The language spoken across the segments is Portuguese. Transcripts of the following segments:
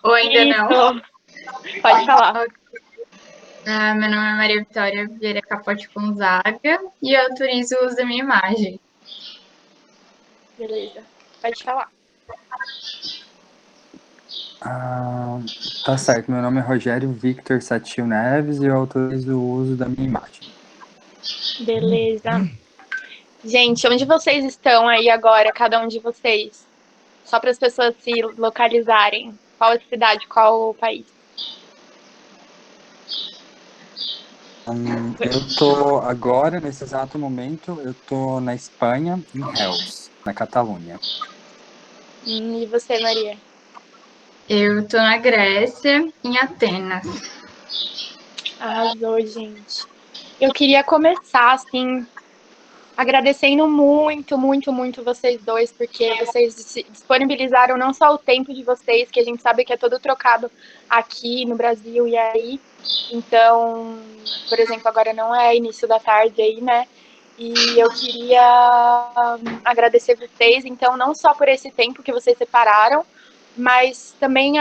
Ou ainda não? Isso, pode falar. Meu nome é Maria Vitória Vieira Capote Gonzaga e eu autorizo o uso da minha imagem. Beleza, pode falar. Ah, tá certo, meu nome é Rogério Victor Satil Neves e eu autorizo o uso da minha imagem. Beleza. Gente, onde vocês estão aí agora, cada um de vocês? Só para as pessoas se localizarem. Qual a cidade, qual o país? Eu tô agora, nesse exato momento, eu tô na Espanha, em Reus, na Catalunha. E você, Maria? Eu tô na Grécia, em Atenas. Arrasou, gente. Eu queria começar, assim, agradecendo muito, muito, muito vocês dois, porque vocês disponibilizaram não só o tempo de vocês, que a gente sabe que é todo trocado aqui no Brasil e aí. Então, por exemplo, agora não é início da tarde aí, né? E eu queria agradecer vocês, então, não só por esse tempo que vocês separaram, mas também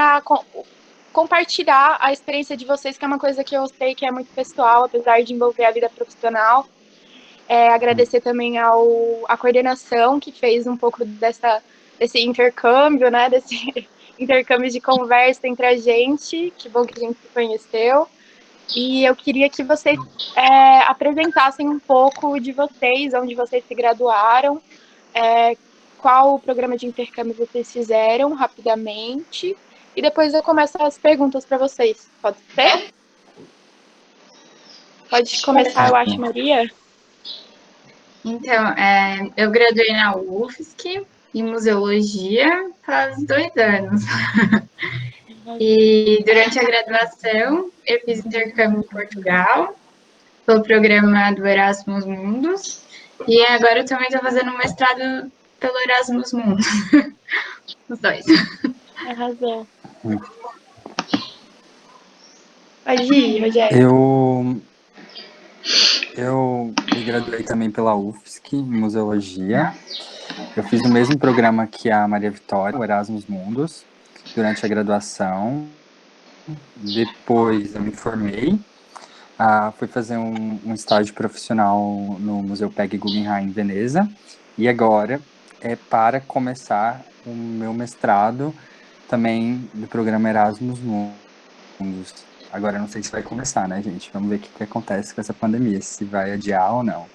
compartilhar a experiência de vocês, que é uma coisa que eu sei que é muito pessoal, apesar de envolver a vida profissional. Agradecer também à coordenação que fez um pouco desse intercâmbio, né? Desse intercâmbio de conversa entre a gente. Que bom que a gente se conheceu. E eu queria que vocês apresentassem um pouco de vocês, onde vocês se graduaram, qual o programa de intercâmbio vocês fizeram rapidamente. E depois eu começo as perguntas para vocês. Pode ser? Pode começar, eu acho, Certo. Maria. Então, eu graduei na UFSC em museologia faz 2 anos. E durante a graduação eu fiz intercâmbio em Portugal, pelo programa do Erasmus Mundus. E agora eu também estou fazendo um mestrado pelo Erasmus Mundus. Os dois. Arrasou. Pode ir, Rogério. Eu me graduei também pela UFSC em museologia. Eu fiz o mesmo programa que a Maria Vitória, o Erasmus Mundus, durante a graduação. Depois eu me formei, fui fazer um estágio profissional no Museu Peggy Guggenheim em Veneza. E agora é para começar o meu mestrado também do programa Erasmus Mundus. Agora eu não sei se vai começar, né, gente? Vamos ver o que acontece com essa pandemia, se vai adiar ou não.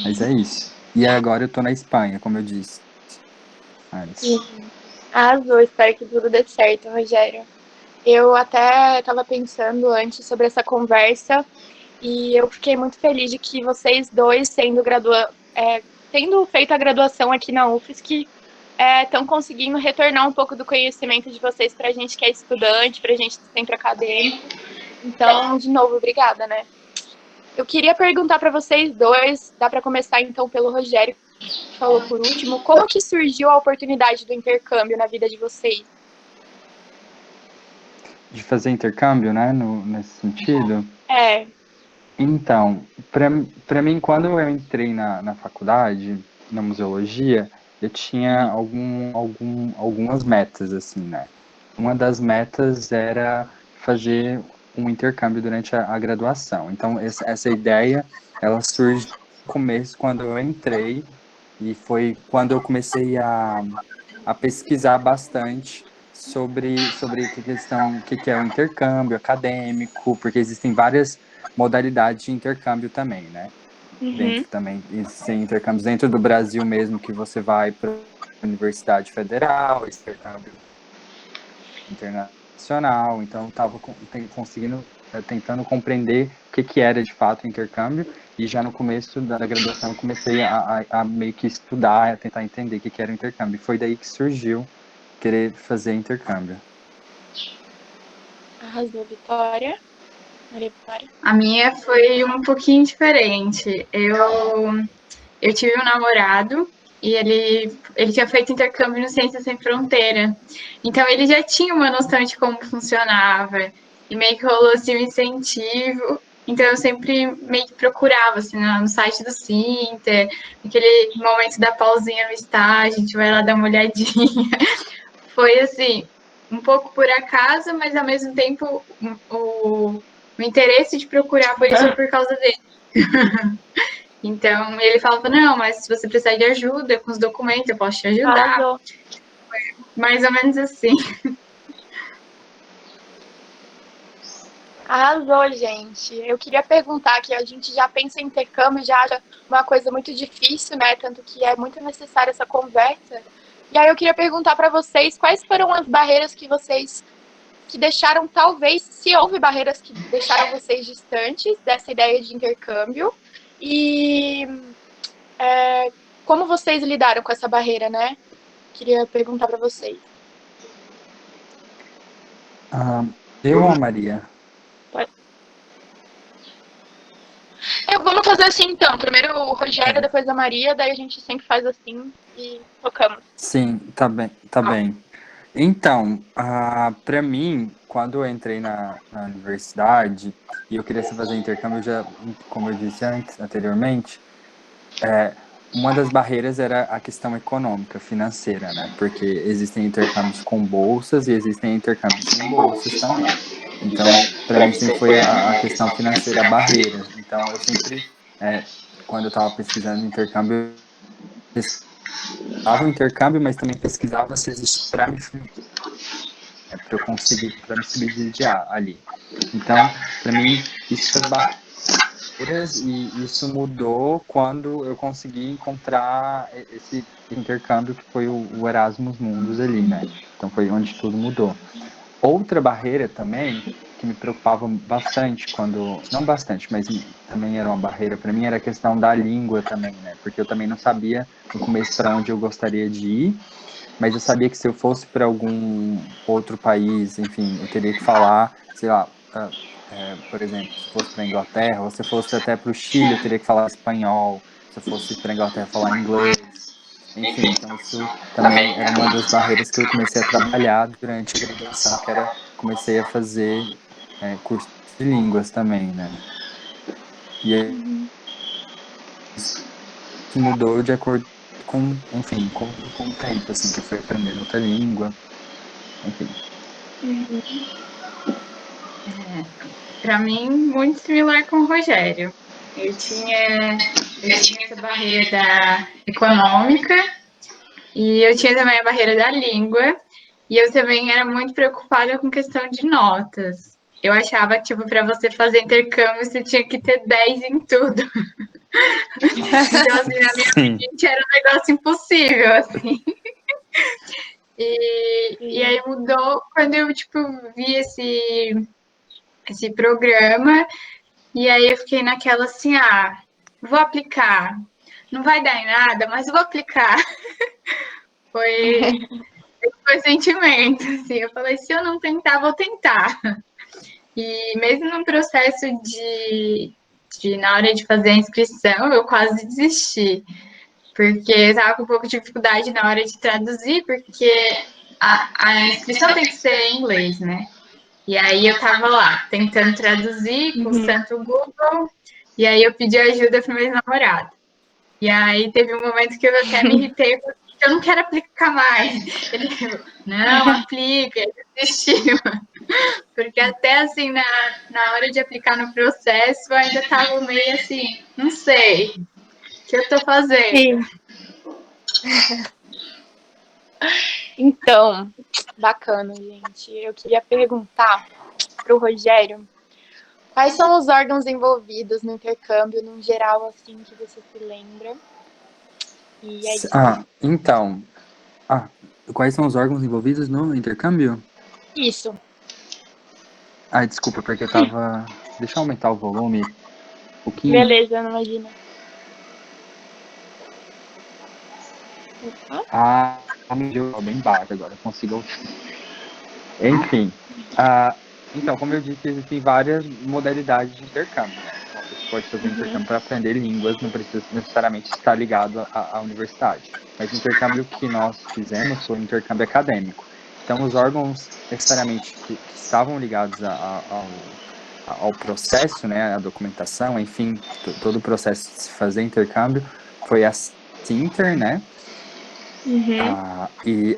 Mas é isso. E agora eu tô na Espanha, como eu disse. Arrasou, espero que tudo dê certo, Rogério. Eu até estava pensando antes sobre essa conversa e eu fiquei muito feliz de que vocês dois, tendo feito a graduação aqui na UFSC, estão conseguindo retornar um pouco do conhecimento de vocês para a gente que é estudante, para a gente sempre acadêmico. Então, de novo, obrigada, né? Eu queria perguntar para vocês dois, dá para começar então pelo Rogério, que falou por último, como que surgiu a oportunidade do intercâmbio na vida de vocês? De fazer intercâmbio, né, nesse sentido? Então, para mim, quando eu entrei na faculdade, na museologia, eu tinha algumas metas, assim, né? Uma das metas era fazer um intercâmbio durante a graduação. Então, essa ideia, ela surge no começo, quando eu entrei, e foi quando eu comecei a pesquisar bastante sobre o que é o intercâmbio acadêmico, porque existem várias modalidades de intercâmbio também, né? Dentro também, existem intercâmbios dentro do Brasil mesmo, que você vai para a Universidade Federal, intercâmbio internacional, então eu estava tentando compreender o que era de fato o intercâmbio, e já no começo da graduação eu comecei a meio que estudar, a tentar entender o que era o intercâmbio. Foi daí que surgiu querer fazer intercâmbio. Arrasou, Vitória. Maria Vitória. A minha foi um pouquinho diferente. Eu tive um namorado e ele tinha feito intercâmbio no Ciências Sem Fronteira. Então ele já tinha uma noção de como funcionava e meio que rolou assim um incentivo. Então eu sempre meio que procurava assim no site do Sinter, aquele momento da pausinha no estágio, a gente vai lá dar uma olhadinha. Foi assim, um pouco por acaso, mas ao mesmo tempo o interesse de procurar por isso é por causa dele. Então ele falava, não, mas se você precisar de ajuda com os documentos, eu posso te ajudar. Arrasou. Mais ou menos assim. Arrasou, gente. Eu queria perguntar que a gente já pensa em intercâmbio, já acha uma coisa muito difícil, né? Tanto que é muito necessária essa conversa. E aí eu queria perguntar para vocês quais foram as barreiras que deixaram, talvez, se houve barreiras que deixaram vocês distantes dessa ideia de intercâmbio e como vocês lidaram com essa barreira, né? Queria perguntar para vocês. Eu ou a Maria? Vamos fazer assim, então. Primeiro o Rogério, depois a Maria, daí a gente sempre faz assim e tocamos. Sim, tá bem. Então, para mim, quando eu entrei na universidade e eu queria fazer intercâmbio, como eu disse anteriormente, uma das barreiras era a questão econômica, financeira, né? Porque existem intercâmbios com bolsas e existem intercâmbios sem bolsas também. Então, para mim sempre foi a questão financeira a barreira. Então, eu sempre, quando eu estava pesquisando intercâmbio, pesquisava o intercâmbio, mas também pesquisava se existe para me subsidiar ali. Então, para mim, isso foi barreiras e isso mudou quando eu consegui encontrar esse intercâmbio que foi o Erasmus Mundus ali, né? Então foi onde tudo mudou. Outra barreira também que me preocupava bastante não bastante, mas também era uma barreira para mim, era a questão da língua também, né? Porque eu também não sabia no começo para onde eu gostaria de ir, mas eu sabia que se eu fosse para algum outro país, enfim, eu teria que falar, sei lá, por exemplo, se fosse para a Inglaterra, ou se fosse até para o Chile, eu teria que falar espanhol, se eu fosse para a Inglaterra, falar inglês. Enfim, então isso também era uma das barreiras que eu comecei a trabalhar durante a graduação, que era comecei a fazer curso de línguas também, né? E aí, isso mudou de acordo com, enfim, com o tempo, assim, que eu fui aprendendo outra língua, enfim. Para mim, muito similar com o Rogério. Eu tinha essa barreira econômica e eu tinha também a barreira da língua. E eu também era muito preocupada com questão de notas. Eu achava que, tipo, para você fazer intercâmbio, você tinha que ter 10 em tudo. Então, assim, na minha mente era um negócio impossível, assim. E aí mudou quando eu, tipo, vi esse programa. E aí eu fiquei naquela assim, vou aplicar. Não vai dar em nada, mas vou aplicar. Foi sentimento, assim. Eu falei, se eu não tentar, vou tentar. E mesmo no processo na hora de fazer a inscrição, eu quase desisti. Porque eu estava com um pouco de dificuldade na hora de traduzir, porque a inscrição tem que ser em inglês, né? E aí eu estava lá, tentando traduzir, constante o Google, e aí eu pedi ajuda para o meu ex-namorado. E aí teve um momento que eu até me irritei, porque eu não quero aplicar mais. Ele falou, não, aplica, ele desistiu. Porque até assim, na hora de aplicar no processo, eu ainda estava meio assim, não sei o que eu estou fazendo. Então, bacana, gente. Eu queria perguntar para o Rogério quais são os órgãos envolvidos no intercâmbio, no geral, assim, que você se lembra? E é isso. Então. Quais são os órgãos envolvidos no intercâmbio? Isso. Desculpa, porque eu tava. Deixa eu aumentar o volume um pouquinho. Beleza, não imagina. Me deu bem baixo agora, consigo ouvir. Enfim. Então, como eu disse, existem várias modalidades de intercâmbio, né? Então, você pode fazer intercâmbio para aprender línguas, não precisa necessariamente estar ligado à universidade. Mas o intercâmbio que nós fizemos foi um intercâmbio acadêmico. Então, os órgãos necessariamente que estavam ligados ao processo, né, a documentação, enfim, todo o processo de se fazer intercâmbio foi a Sinter, né? E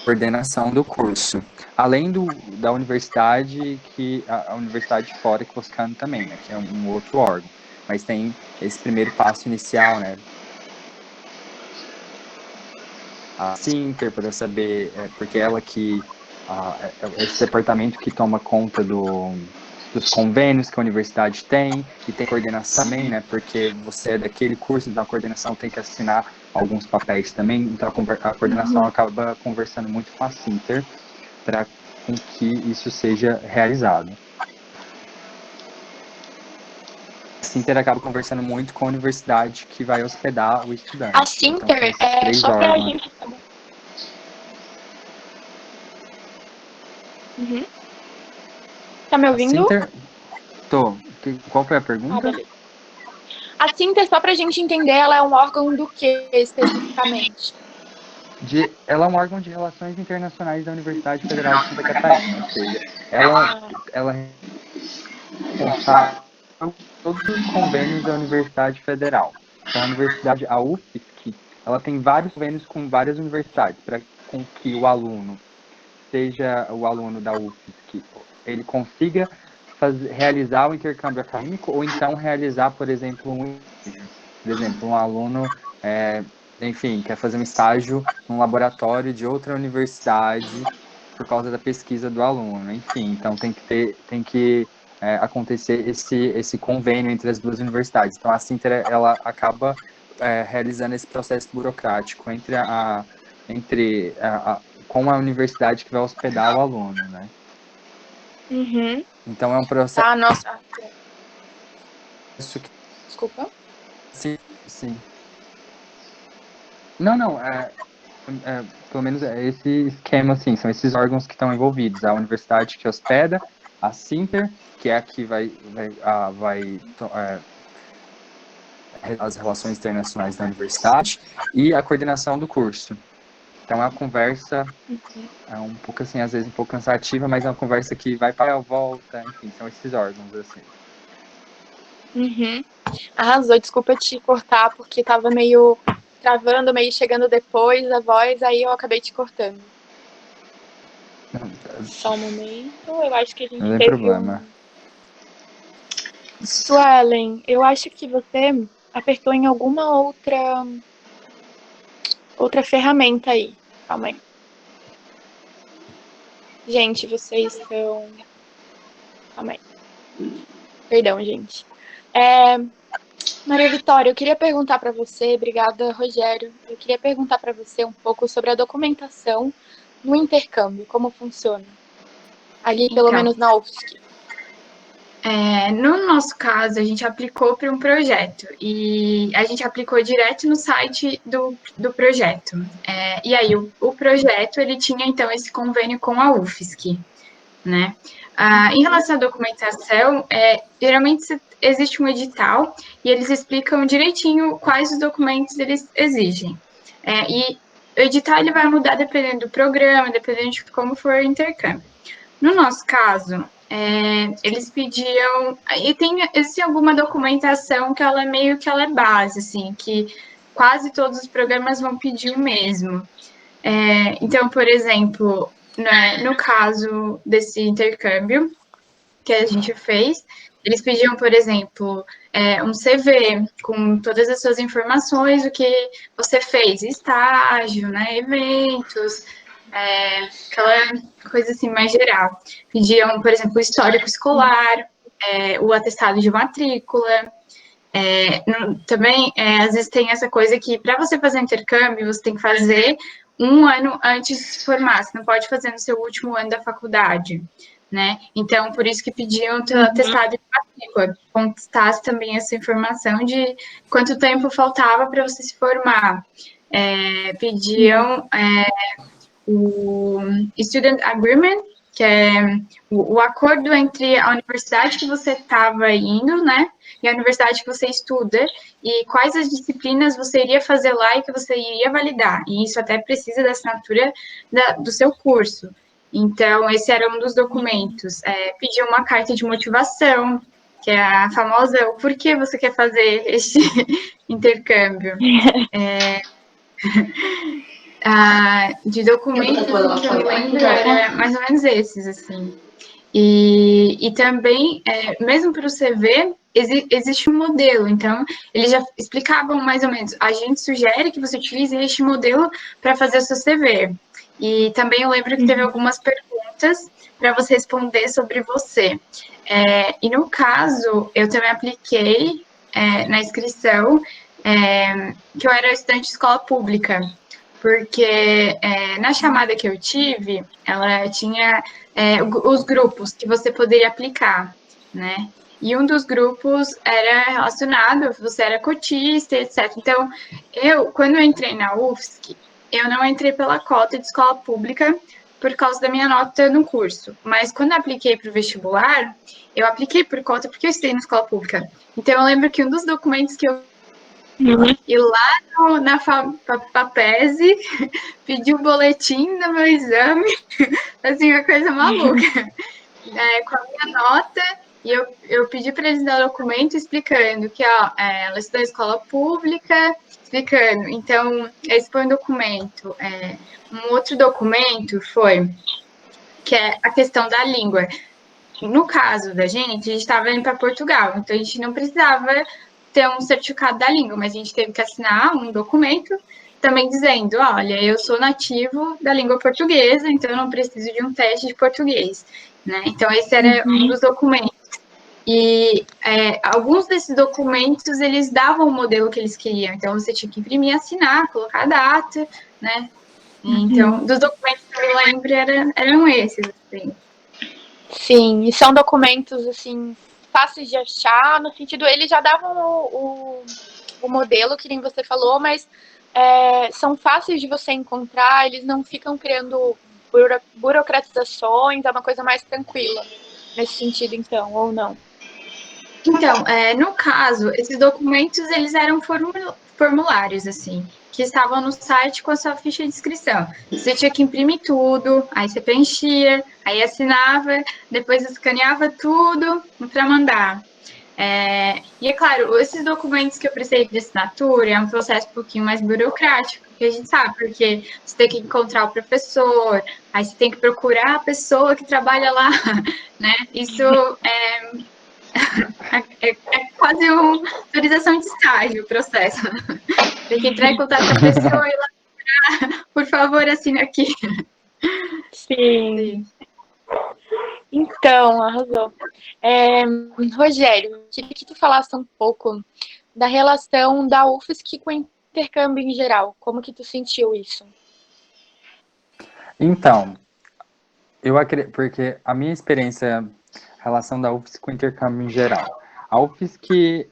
coordenação do curso. Além da universidade, que a universidade fora que você está também, né, que é um outro órgão. Mas tem esse primeiro passo inicial, né? A Sinter, para saber, porque ela que esse departamento que toma conta dos convênios que a universidade tem, e tem coordenação também, né? Porque você é daquele curso, então a coordenação tem que assinar alguns papéis também, então a coordenação acaba conversando muito com a Sinter para que isso seja realizado. A Sinter acaba conversando muito com a universidade que vai hospedar o estudante. A Sinter então, é só para a gente saber. Tá me ouvindo? Sinter... Tô. Qual foi a pergunta? A Sinter, só para a gente entender, ela é um órgão do que especificamente? Ela é um órgão de relações internacionais da Universidade Federal de Santa Catarina, ou seja, ela responsável por todos os convênios da Universidade Federal. Então, a UFSC, ela tem vários convênios com várias universidades, para com que o aluno, seja o aluno da UFSC, ele consiga realizar o intercâmbio acadêmico, ou então realizar, por exemplo, um aluno, enfim, quer fazer um estágio num laboratório de outra universidade por causa da pesquisa do aluno, enfim, então tem que acontecer esse convênio entre as duas universidades. Então a Sinter, ela acaba realizando esse processo burocrático com a universidade que vai hospedar o aluno, né? Então é um processo. Ah, nossa. Desculpa. Sim. Não. Pelo menos é esse esquema, assim, são esses órgãos que estão envolvidos. A universidade que hospeda, a Sinter, que é a que vai as relações internacionais da universidade, e a coordenação do curso. Então é uma conversa, um pouco assim, às vezes um pouco cansativa, mas é uma conversa que vai para a volta, enfim, são esses órgãos, assim. Arrasou, desculpa te cortar, porque tava meio travando, meio chegando depois a voz, aí eu acabei te cortando. Só um momento, eu acho que a gente não tem teve problema. Suelen, eu acho que você apertou em alguma outra ferramenta aí. Calma aí. Gente, vocês estão... Calma aí. Perdão, gente. Maria Vitória, eu queria perguntar para você, obrigada, Rogério. Eu queria perguntar para você um pouco sobre a documentação no intercâmbio, como funciona? Ali, pelo menos na UFSC. No nosso caso, a gente aplicou para um projeto e a gente aplicou direto no site do projeto. E aí, o projeto, ele tinha, então, esse convênio com a UFSC, né? Em relação à documentação, geralmente existe um edital e eles explicam direitinho quais os documentos eles exigem. E o edital ele vai mudar dependendo do programa, dependendo de como for o intercâmbio. No nosso caso, eles pediam... E tem alguma documentação que ela é base, assim, que quase todos os programas vão pedir o mesmo. Então, por exemplo, né, no caso desse intercâmbio que a gente fez, eles pediam, por exemplo, um CV com todas as suas informações, o que você fez, estágio, né, eventos, aquela coisa assim mais geral. Pediam, por exemplo, o histórico escolar, o atestado de matrícula. Também, às vezes, tem essa coisa que, para você fazer intercâmbio, você tem que fazer 1 ano antes de se formar, você não pode fazer no seu último ano da faculdade, né? Então, por isso que pediam o atestado de matrícula, constasse também essa informação de quanto tempo faltava para você se formar. Pediam o Student Agreement, que é o acordo entre a universidade que você estava indo, né, e a universidade que você estuda, e quais as disciplinas você iria fazer lá e que você iria validar. E isso até precisa da assinatura do seu curso. Então, esse era um dos documentos. Pedir uma carta de motivação, que é a famosa, o porquê você quer fazer este intercâmbio. De documentos, que eu me lembro, era mais ou menos esses, assim. E também, mesmo para o CV, existe um modelo. Então, eles já explicavam mais ou menos. A gente sugere que você utilize este modelo para fazer o seu CV. E também eu lembro que teve algumas perguntas para você responder sobre você. E no caso, eu também apliquei na inscrição que eu era estudante de escola pública, porque na chamada que eu tive, ela tinha os grupos que você poderia aplicar, né? E um dos grupos era relacionado, você era cotista, etc. Então, quando eu entrei na UFSC, eu não entrei pela cota de escola pública por causa da minha nota no curso. Mas quando eu apliquei para o vestibular, eu apliquei por cota porque eu estudei na escola pública. Então, eu lembro que um dos documentos que eu e lá na FAPESE, pedi o boletim do meu exame, assim, uma coisa maluca. Com a minha nota, e eu pedi para eles dar documento explicando que ela estudou em escola pública, explicando. Então, esse foi um documento. Um outro documento foi que é a questão da língua. No caso da gente, a gente estava indo para Portugal, então a gente não precisava ter um certificado da língua, mas a gente teve que assinar um documento também dizendo, olha, eu sou nativo da língua portuguesa, então eu não preciso de um teste de português, né? Então esse era um dos documentos. E alguns desses documentos, eles davam o modelo que eles queriam, então você tinha que imprimir, assinar, colocar a data, né? Então, dos documentos que eu lembro eram esses, assim. Sim, e são documentos, assim, fáceis de achar, no sentido, eles já davam o modelo, que nem você falou, mas são fáceis de você encontrar, eles não ficam criando burocratizações, é uma coisa mais tranquila, nesse sentido, então, ou não? Então, no caso, esses documentos, eles eram formulários, assim, que estavam no site com a sua ficha de inscrição. Você tinha que imprimir tudo, aí você preenchia, aí assinava, depois escaneava tudo para mandar. E é claro, esses documentos que eu precisei de assinatura é um processo um pouquinho mais burocrático, que a gente sabe, porque você tem que encontrar o professor, aí você tem que procurar a pessoa que trabalha lá, né? Isso é quase uma autorização de estágio o processo. Tem que entrar em contato com a pessoa e lá, por favor, assine aqui. Sim. Então, arrasou. Rogério, queria que tu falasse um pouco da relação da UFSC com o intercâmbio em geral. Como que tu sentiu isso? Então, eu acredito, porque a minha experiência, relação da UFSC com o intercâmbio em geral. A UFSC,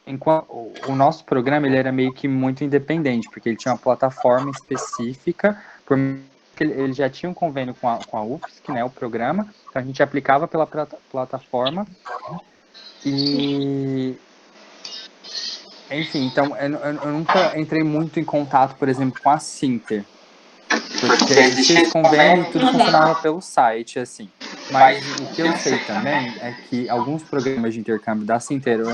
enquanto o nosso programa, ele era meio que muito independente, porque ele tinha uma plataforma específica, ele já tinha um convênio com a UFSC, né, o programa, então a gente aplicava pela plataforma e... Enfim, então eu nunca entrei muito em contato, por exemplo, com a Sinter, porque existia esse convênio e tudo funcionava pelo site, assim. Mas o que eu sei também é que alguns programas de intercâmbio da Sinter, ou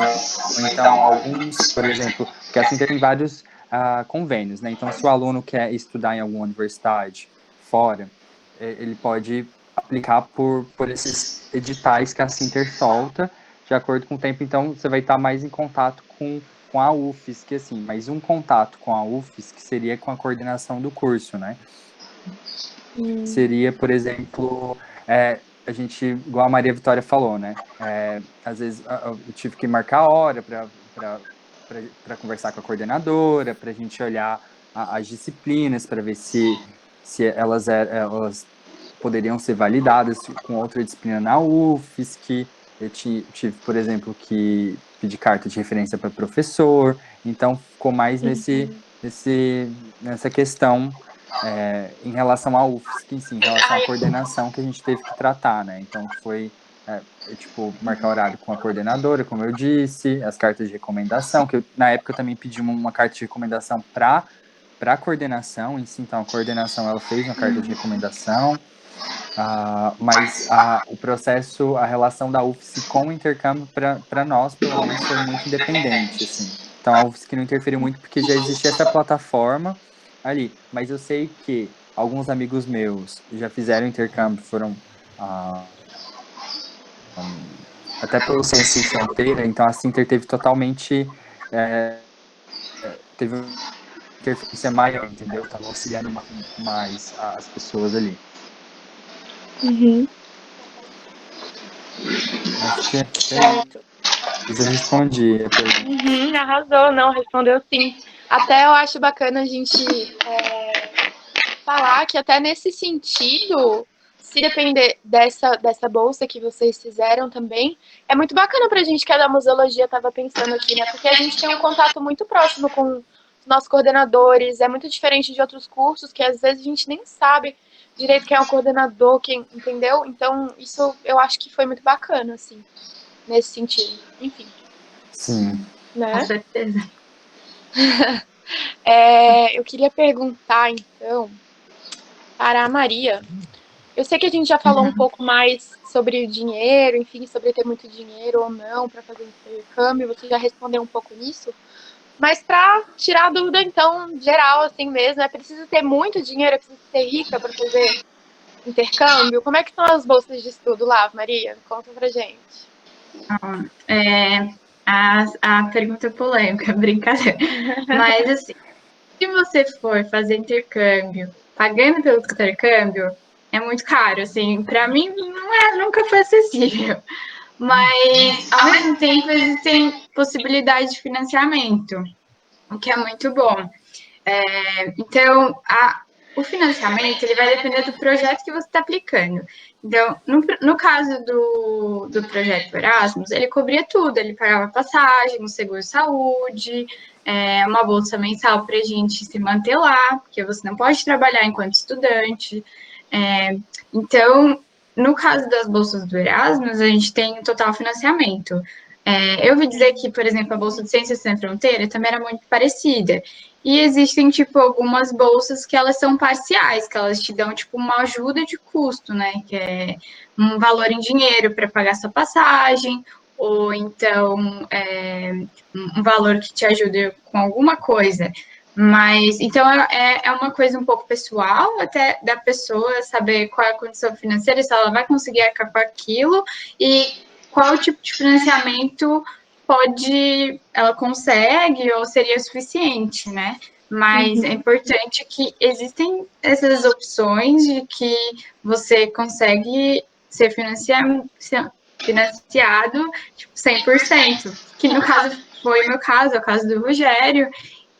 então alguns, por exemplo, porque a Sinter tem vários convênios, né? Então, se o aluno quer estudar em alguma universidade fora, ele pode aplicar por esses editais que a Sinter solta, de acordo com o tempo. Então, você vai estar mais em contato com a UFSC, assim, mas um contato com a UFSC seria com a coordenação do curso, né? Seria, por exemplo, a gente, igual a Maria Vitória falou, né? Às vezes eu tive que marcar a hora para conversar com a coordenadora, para a gente olhar as disciplinas, para ver se elas poderiam ser validadas com outra disciplina na UFSC. Eu tive, por exemplo, que pedir carta de referência para professor. Então, ficou mais nessa questão em relação à UFSC, em relação à coordenação que a gente teve que tratar, né? Então, foi, marcar horário com a coordenadora, como eu disse, as cartas de recomendação, que na época eu também pedi uma carta de recomendação para a coordenação em si. Então, a coordenação, ela fez uma carta de recomendação, mas o processo, a relação da UFSC com o intercâmbio, para nós, pelo menos, foi muito independente, assim. Então, a UFSC não interferiu muito porque já existia essa plataforma ali. Mas eu sei que alguns amigos meus já fizeram intercâmbio, foram até pelo Ciência Sem Fronteira, então a Sinter teve totalmente teve uma interferência maior, entendeu? Estava auxiliando mais as pessoas ali. Uhum. Acho que eu respondi a pergunta. Arrasou, não, respondeu sim. Até eu acho bacana a gente falar que até nesse sentido, se depender dessa bolsa que vocês fizeram também, é muito bacana pra gente que a da museologia estava pensando aqui, né? Porque a gente tem um contato muito próximo com os nossos coordenadores, é muito diferente de outros cursos que às vezes a gente nem sabe direito quem é o coordenador, quem, entendeu? Então, isso eu acho que foi muito bacana, assim, nesse sentido. Enfim. Sim. Né? Com certeza. Eu queria perguntar, então, para a Maria. Eu sei que a gente já falou um pouco mais sobre o dinheiro, enfim, sobre ter muito dinheiro ou não para fazer intercâmbio, você já respondeu um pouco nisso. Mas para tirar a dúvida, então, geral, assim mesmo, é preciso ter muito dinheiro, é preciso ser rica para fazer intercâmbio? Como é que são as bolsas de estudo lá, Maria? Conta pra gente. A pergunta é polêmica, brincadeira. Mas, assim, se você for fazer intercâmbio, pagando pelo intercâmbio, é muito caro, assim, para mim nunca foi acessível. Mas, ao mesmo tempo, existem possibilidades de financiamento, o que é muito bom. Então, o financiamento ele vai depender do projeto que você está aplicando. Então, no caso do projeto Erasmus, ele cobria tudo, ele pagava passagem, um seguro-saúde, uma bolsa mensal para a gente se manter lá, porque você não pode trabalhar enquanto estudante. Então, no caso das bolsas do Erasmus, a gente tem um total financiamento. Eu ouvi dizer que, por exemplo, a Bolsa de Ciências Sem Fronteira também era muito parecida. E existem, tipo, algumas bolsas que elas são parciais, que elas te dão, tipo, uma ajuda de custo, né? Que é um valor em dinheiro para pagar sua passagem, ou então um valor que te ajude com alguma coisa. Mas, então, é uma coisa um pouco pessoal, até da pessoa saber qual é a condição financeira, se ela vai conseguir arcar com aquilo, e qual tipo de financiamento ela consegue ou seria suficiente, né? Mas é importante que existem essas opções de que você consegue ser financiado tipo, 100%, que no caso foi o meu caso, é o caso do Rogério,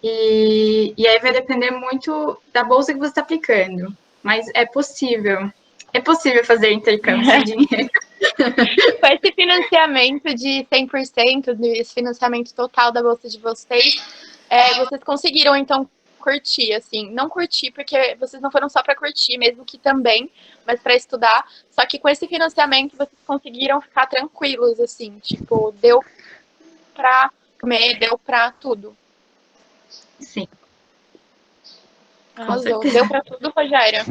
e aí vai depender muito da bolsa que você está aplicando. Mas é possível. É possível fazer intercâmbio sem dinheiro. Com esse financiamento de 100%, esse financiamento total da bolsa de vocês, vocês conseguiram, então, curtir, assim, não curtir, porque vocês não foram só para curtir, mesmo que também, mas para estudar, só que com esse financiamento vocês conseguiram ficar tranquilos, assim, tipo, deu para comer, deu para tudo. Sim. Arrasou. Deu para tudo, Rogério?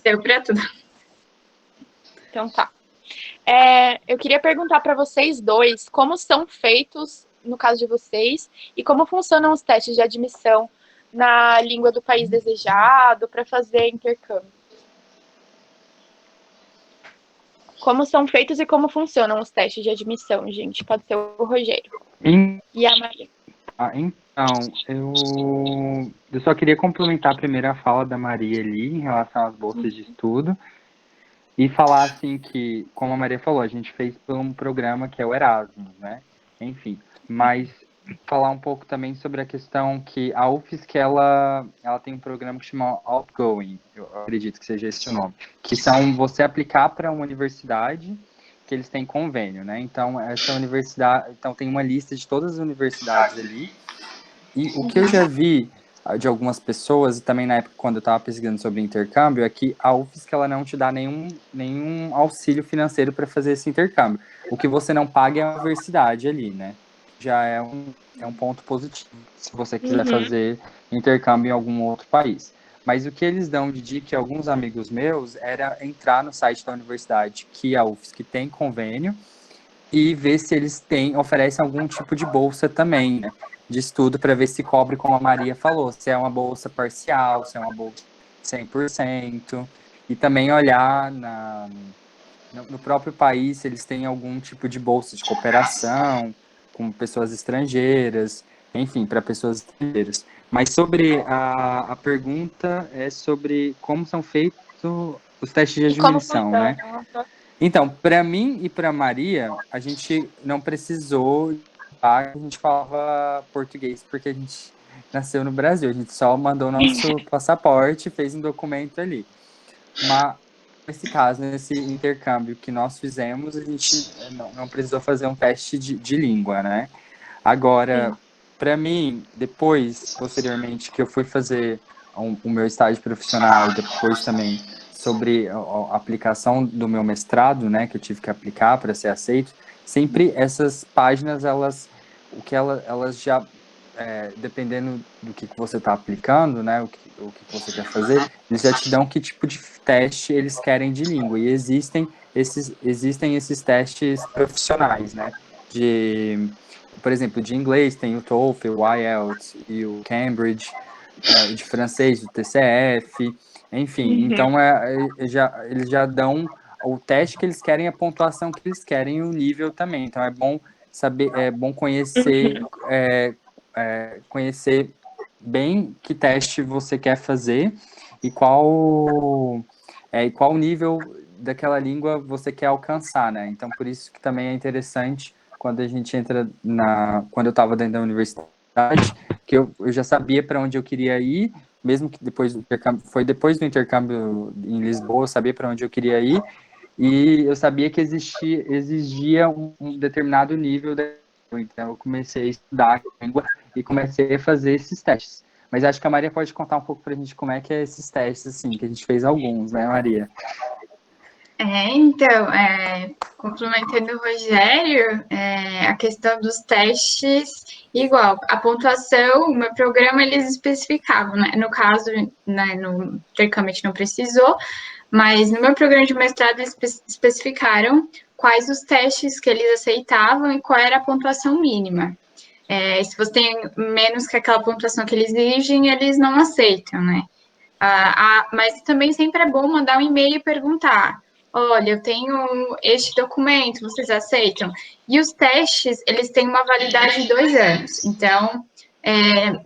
Deu para tudo. Então tá. Eu queria perguntar para vocês dois como são feitos, no caso de vocês, e como funcionam os testes de admissão na língua do país desejado para fazer intercâmbio. Como são feitos e como funcionam os testes de admissão, gente? Pode ser o Rogério. E a Maria. Então, eu só queria complementar a primeira fala da Maria ali em relação às bolsas de estudo e falar assim que, como a Maria falou, a gente fez por um programa que é o Erasmus, né? Enfim, mas falar um pouco também sobre a questão que a UFSC, ela tem um programa que chama Outgoing, eu acredito que seja esse o nome, que são você aplicar para uma universidade que eles têm convênio, né? Então, essa universidade, então tem uma lista de todas as universidades ali, e o que eu já vi de algumas pessoas, e também na época quando eu estava pesquisando sobre intercâmbio, é que a UFSC ela não te dá nenhum auxílio financeiro para fazer esse intercâmbio. O que você não paga é a universidade ali, né? Já é um ponto positivo se você quiser fazer intercâmbio em algum outro país. Mas o que eles dão de dica, alguns amigos meus, era entrar no site da universidade que a UFSC tem convênio e ver se eles oferecem algum tipo de bolsa também, né? de estudo para ver se cobre, como a Maria falou, se é uma bolsa parcial, se é uma bolsa 100%, e também olhar no próprio país se eles têm algum tipo de bolsa de cooperação com pessoas estrangeiras, enfim, para pessoas estrangeiras. Mas sobre a pergunta é sobre como são feitos os testes de admissão, né? Então, para mim e para Maria, a gente não precisou, a gente falava português porque a gente nasceu no Brasil, a gente só mandou nosso passaporte, fez um documento ali. Mas nesse caso, nesse intercâmbio que nós fizemos, a gente não precisou fazer um teste de língua, né? Agora, para mim, depois, posteriormente, que eu fui fazer o meu estágio profissional e depois também sobre a aplicação do meu mestrado, né, que eu tive que aplicar para ser aceito, sempre essas páginas, elas já, dependendo do que você está aplicando, né, o que você quer fazer, eles já te dão que tipo de teste eles querem de língua, e existem esses testes profissionais, né, por exemplo, de inglês tem o TOEFL, o IELTS e o Cambridge, de francês, o TCF, enfim. Então, eles já dão o teste que eles querem, a pontuação que eles querem e o nível também. Então, é bom saber, é bom conhecer, conhecer bem que teste você quer fazer e qual nível daquela língua você quer alcançar, né? Então, por isso que também é interessante quando a gente entra quando eu estava dentro da universidade, que eu já sabia para onde eu queria ir, mesmo que depois do intercâmbio em Lisboa, eu sabia para onde eu queria ir, e eu sabia que exigia um determinado nível da língua. Então eu comecei a estudar a língua e comecei a fazer esses testes. Mas acho que a Maria pode contar um pouco para a gente como é que é esses testes, assim, que a gente fez alguns, né, Maria? Então, complementando o Rogério, a questão dos testes, igual, a pontuação, o meu programa, eles especificavam, né? No caso, né, no intercâmbio a gente não precisou, mas no meu programa de mestrado eles especificaram quais os testes que eles aceitavam e qual era a pontuação mínima. Se você tem menos que aquela pontuação que eles exigem, eles não aceitam, né? Mas também sempre é bom mandar um e-mail e perguntar: olha, eu tenho este documento, vocês aceitam? E os testes, eles têm uma validade de 2 anos. Então,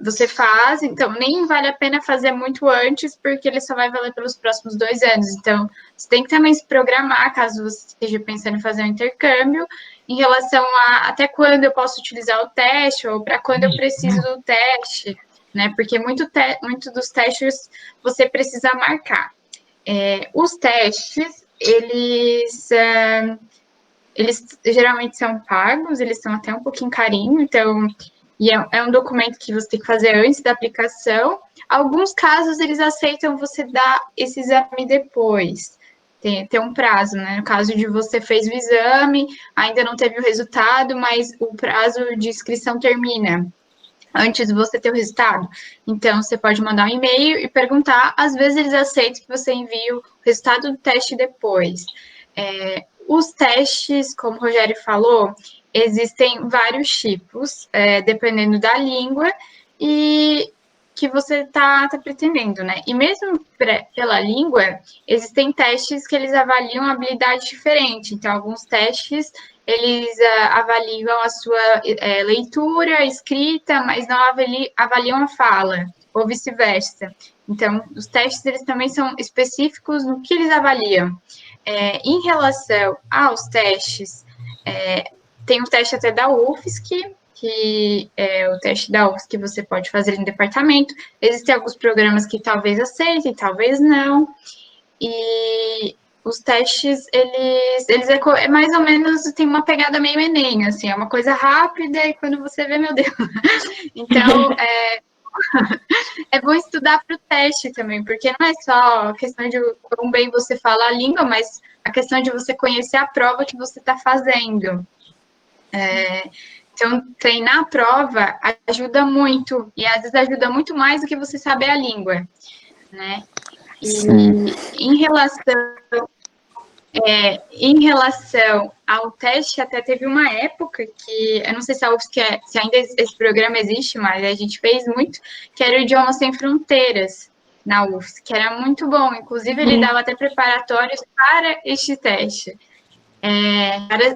você faz, então nem vale a pena fazer muito antes, porque ele só vai valer pelos próximos 2 anos. Então, você tem que também se programar, caso você esteja pensando em fazer um intercâmbio, em relação a até quando eu posso utilizar o teste, ou para quando eu preciso do teste, né? Porque muito dos testes você precisa marcar. Os testes, eles geralmente são pagos, eles são até um pouquinho carinho, então, e é um documento que você tem que fazer antes da aplicação. Alguns casos, eles aceitam você dar esse exame depois, tem um prazo, né? No caso de você fez o exame, ainda não teve o resultado, mas o prazo de inscrição termina antes de você ter o resultado. Então, você pode mandar um e-mail e perguntar. Às vezes, eles aceitam que você envie o resultado do teste depois. Os testes, como o Rogério falou, existem vários tipos, dependendo da língua e que você está pretendendo, né? E mesmo pela língua, existem testes que eles avaliam a habilidade diferente. Então, alguns testes eles avaliam a sua leitura, escrita, mas não avaliam a fala, ou vice-versa. Então, os testes, eles também são específicos no que eles avaliam. Em relação aos testes, tem um teste até da UFSC, que é o teste da UFSC que você pode fazer em departamento. Existem alguns programas que talvez aceitem, talvez não. E os testes, eles é mais ou menos, tem uma pegada meio Enem, assim, é uma coisa rápida e quando você vê, meu Deus. Então, é bom estudar para o teste também, porque não é só a questão de quão bem você fala a língua, mas a questão de você conhecer a prova que você está fazendo. Então, treinar a prova ajuda muito, e às vezes ajuda muito mais do que você saber a língua, né? E em relação Em relação ao teste, até teve uma época que, eu não sei se a UFSC, se ainda esse programa existe, mas a gente fez muito, que era o Idioma Sem Fronteiras na UFSC, que era muito bom. Inclusive, ele dava até preparatórios para este teste,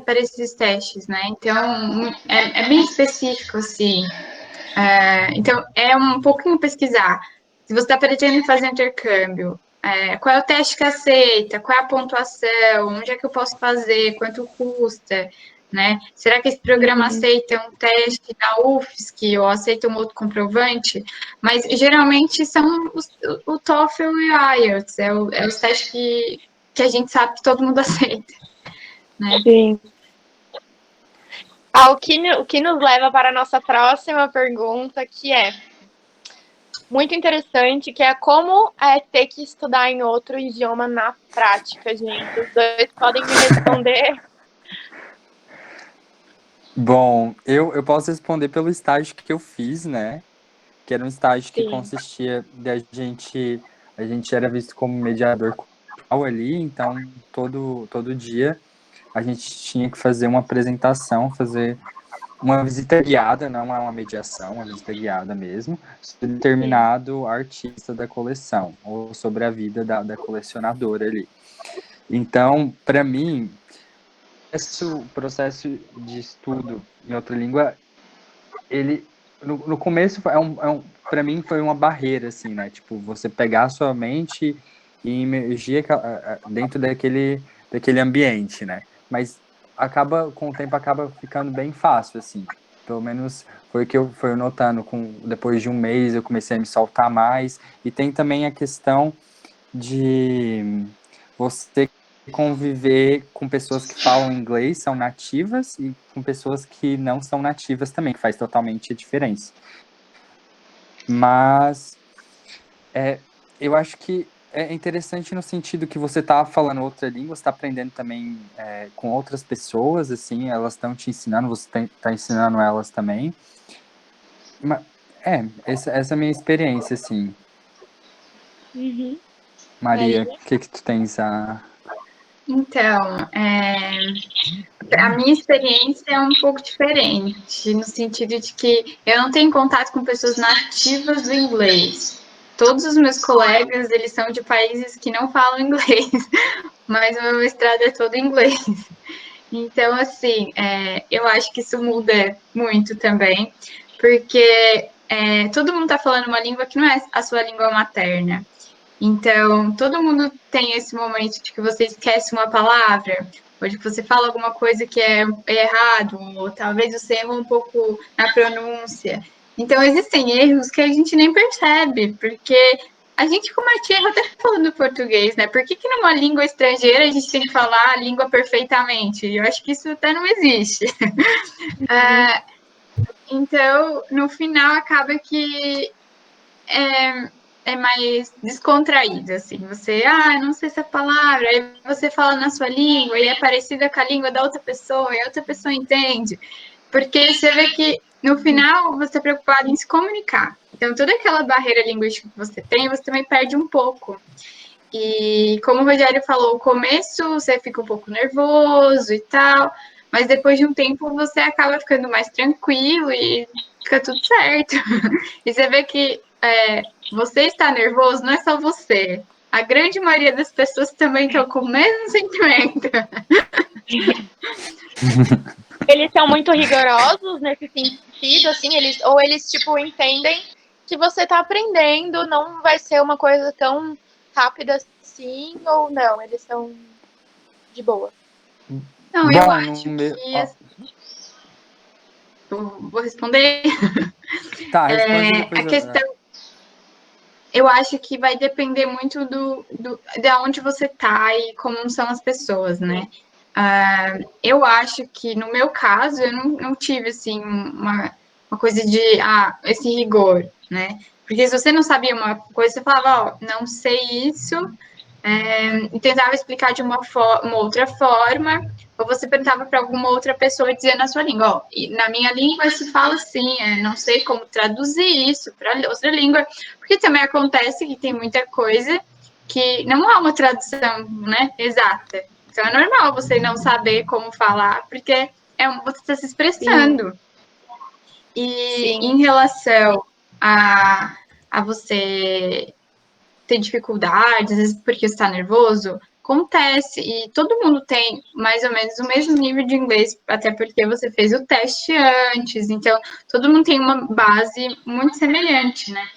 para esses testes, né? Então, é bem específico, assim. Então, é um pouquinho pesquisar. Se você está pretendendo fazer intercâmbio, qual é o teste que aceita? Qual é a pontuação? Onde é que eu posso fazer? Quanto custa? Né? Será que esse programa aceita um teste da UFSC ou aceita um outro comprovante? Mas, geralmente, são o TOEFL e o IELTS. É os testes que a gente sabe que todo mundo aceita. Né? Sim. O que nos leva para a nossa próxima pergunta, que é muito interessante, que é como ter que estudar em outro idioma na prática, gente. Os dois podem me responder. Bom, eu posso responder pelo estágio que eu fiz, né? Que era um estágio que Sim. consistia de a gente era visto como mediador cultural ali, então todo dia a gente tinha que fazer uma apresentação, fazer uma visita guiada, não é uma mediação, uma visita guiada mesmo, sobre determinado artista da coleção, ou sobre a vida da colecionadora ali. Então, para mim, o processo de estudo em outra língua, ele, no começo, para mim, foi uma barreira, assim, né? Tipo, você pegar a sua mente e imergir dentro daquele ambiente, né? Mas com o tempo, acaba ficando bem fácil, assim. Pelo menos foi o que eu fui notando. Depois de um mês, eu comecei a me soltar mais. E tem também a questão de você conviver com pessoas que falam inglês, são nativas, e com pessoas que não são nativas também, que faz totalmente a diferença. Mas eu acho que é interessante no sentido que você está falando outra língua, você está aprendendo também com outras pessoas, assim, elas estão te ensinando, você está ensinando elas também. Mas, essa é a minha experiência, assim. Uhum. Maria, o que tu tens a... Então, a minha experiência é um pouco diferente, no sentido de que eu não tenho contato com pessoas nativas do inglês. Todos os meus colegas, eles são de países que não falam inglês, mas o meu mestrado é todo em inglês. Então, assim, eu acho que isso muda muito também, porque todo mundo está falando uma língua que não é a sua língua materna. Então, todo mundo tem esse momento de que você esquece uma palavra, ou de que você fala alguma coisa que é errado, ou talvez você erra um pouco na pronúncia. Então, existem erros que a gente nem percebe, porque a gente comete erro até falando português, né? Por que numa língua estrangeira a gente tem que falar a língua perfeitamente? Eu acho que isso até não existe. Então, no final, acaba que é mais descontraído, assim. Você, não sei essa palavra, aí você fala na sua língua e é parecida com a língua da outra pessoa e a outra pessoa entende. Porque você vê que, no final, você é preocupado em se comunicar. Então, toda aquela barreira linguística que você tem, você também perde um pouco. E, como o Rogério falou, o começo você fica um pouco nervoso e tal, mas depois de um tempo você acaba ficando mais tranquilo e fica tudo certo. E você vê que você está nervoso, não é só você. A grande maioria das pessoas também estão com o mesmo sentimento. Eles são muito rigorosos nesse sentido, assim, eles tipo, entendem que você está aprendendo, não vai ser uma coisa tão rápida assim, ou não, eles são de boa. Não, bom, eu acho que... Vou responder? Tá, responde depois. A questão... Eu acho que vai depender muito de onde você tá e como são as pessoas, né? Eu acho que, no meu caso, eu não tive, assim, uma coisa de, esse rigor, né? Porque se você não sabia uma coisa, você falava, não sei isso, e tentava explicar de uma outra forma, ou você perguntava para alguma outra pessoa dizendo na sua língua, na minha língua se fala assim, não sei como traduzir isso para outra língua, porque também acontece que tem muita coisa que não há uma tradução, né, exata. Então é normal você não saber como falar, porque você está se expressando. Sim. E em relação a você ter dificuldades, às vezes porque você está nervoso, acontece. E todo mundo tem mais ou menos o mesmo nível de inglês, até porque você fez o teste antes. Então, todo mundo tem uma base muito semelhante, né?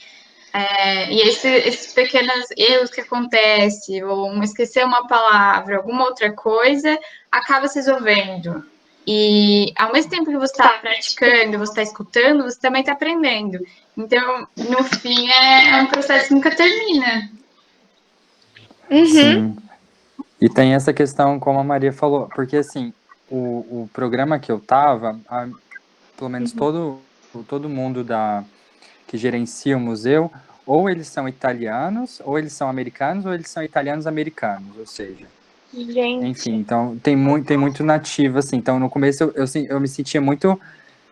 E esses pequenos erros que acontecem, ou esquecer uma palavra, alguma outra coisa, acaba se resolvendo. E ao mesmo tempo que você está praticando, você está escutando, você também está aprendendo. Então, no fim, é um processo que nunca termina. Uhum. Sim. E tem essa questão, como a Maria falou, porque assim, o programa que eu tava, pelo menos todo mundo que gerencia o museu, ou eles são italianos, ou eles são americanos, ou eles são italianos-americanos, ou seja... Gente. Enfim, então tem muito nativo, assim. Então, no começo, eu me sentia muito...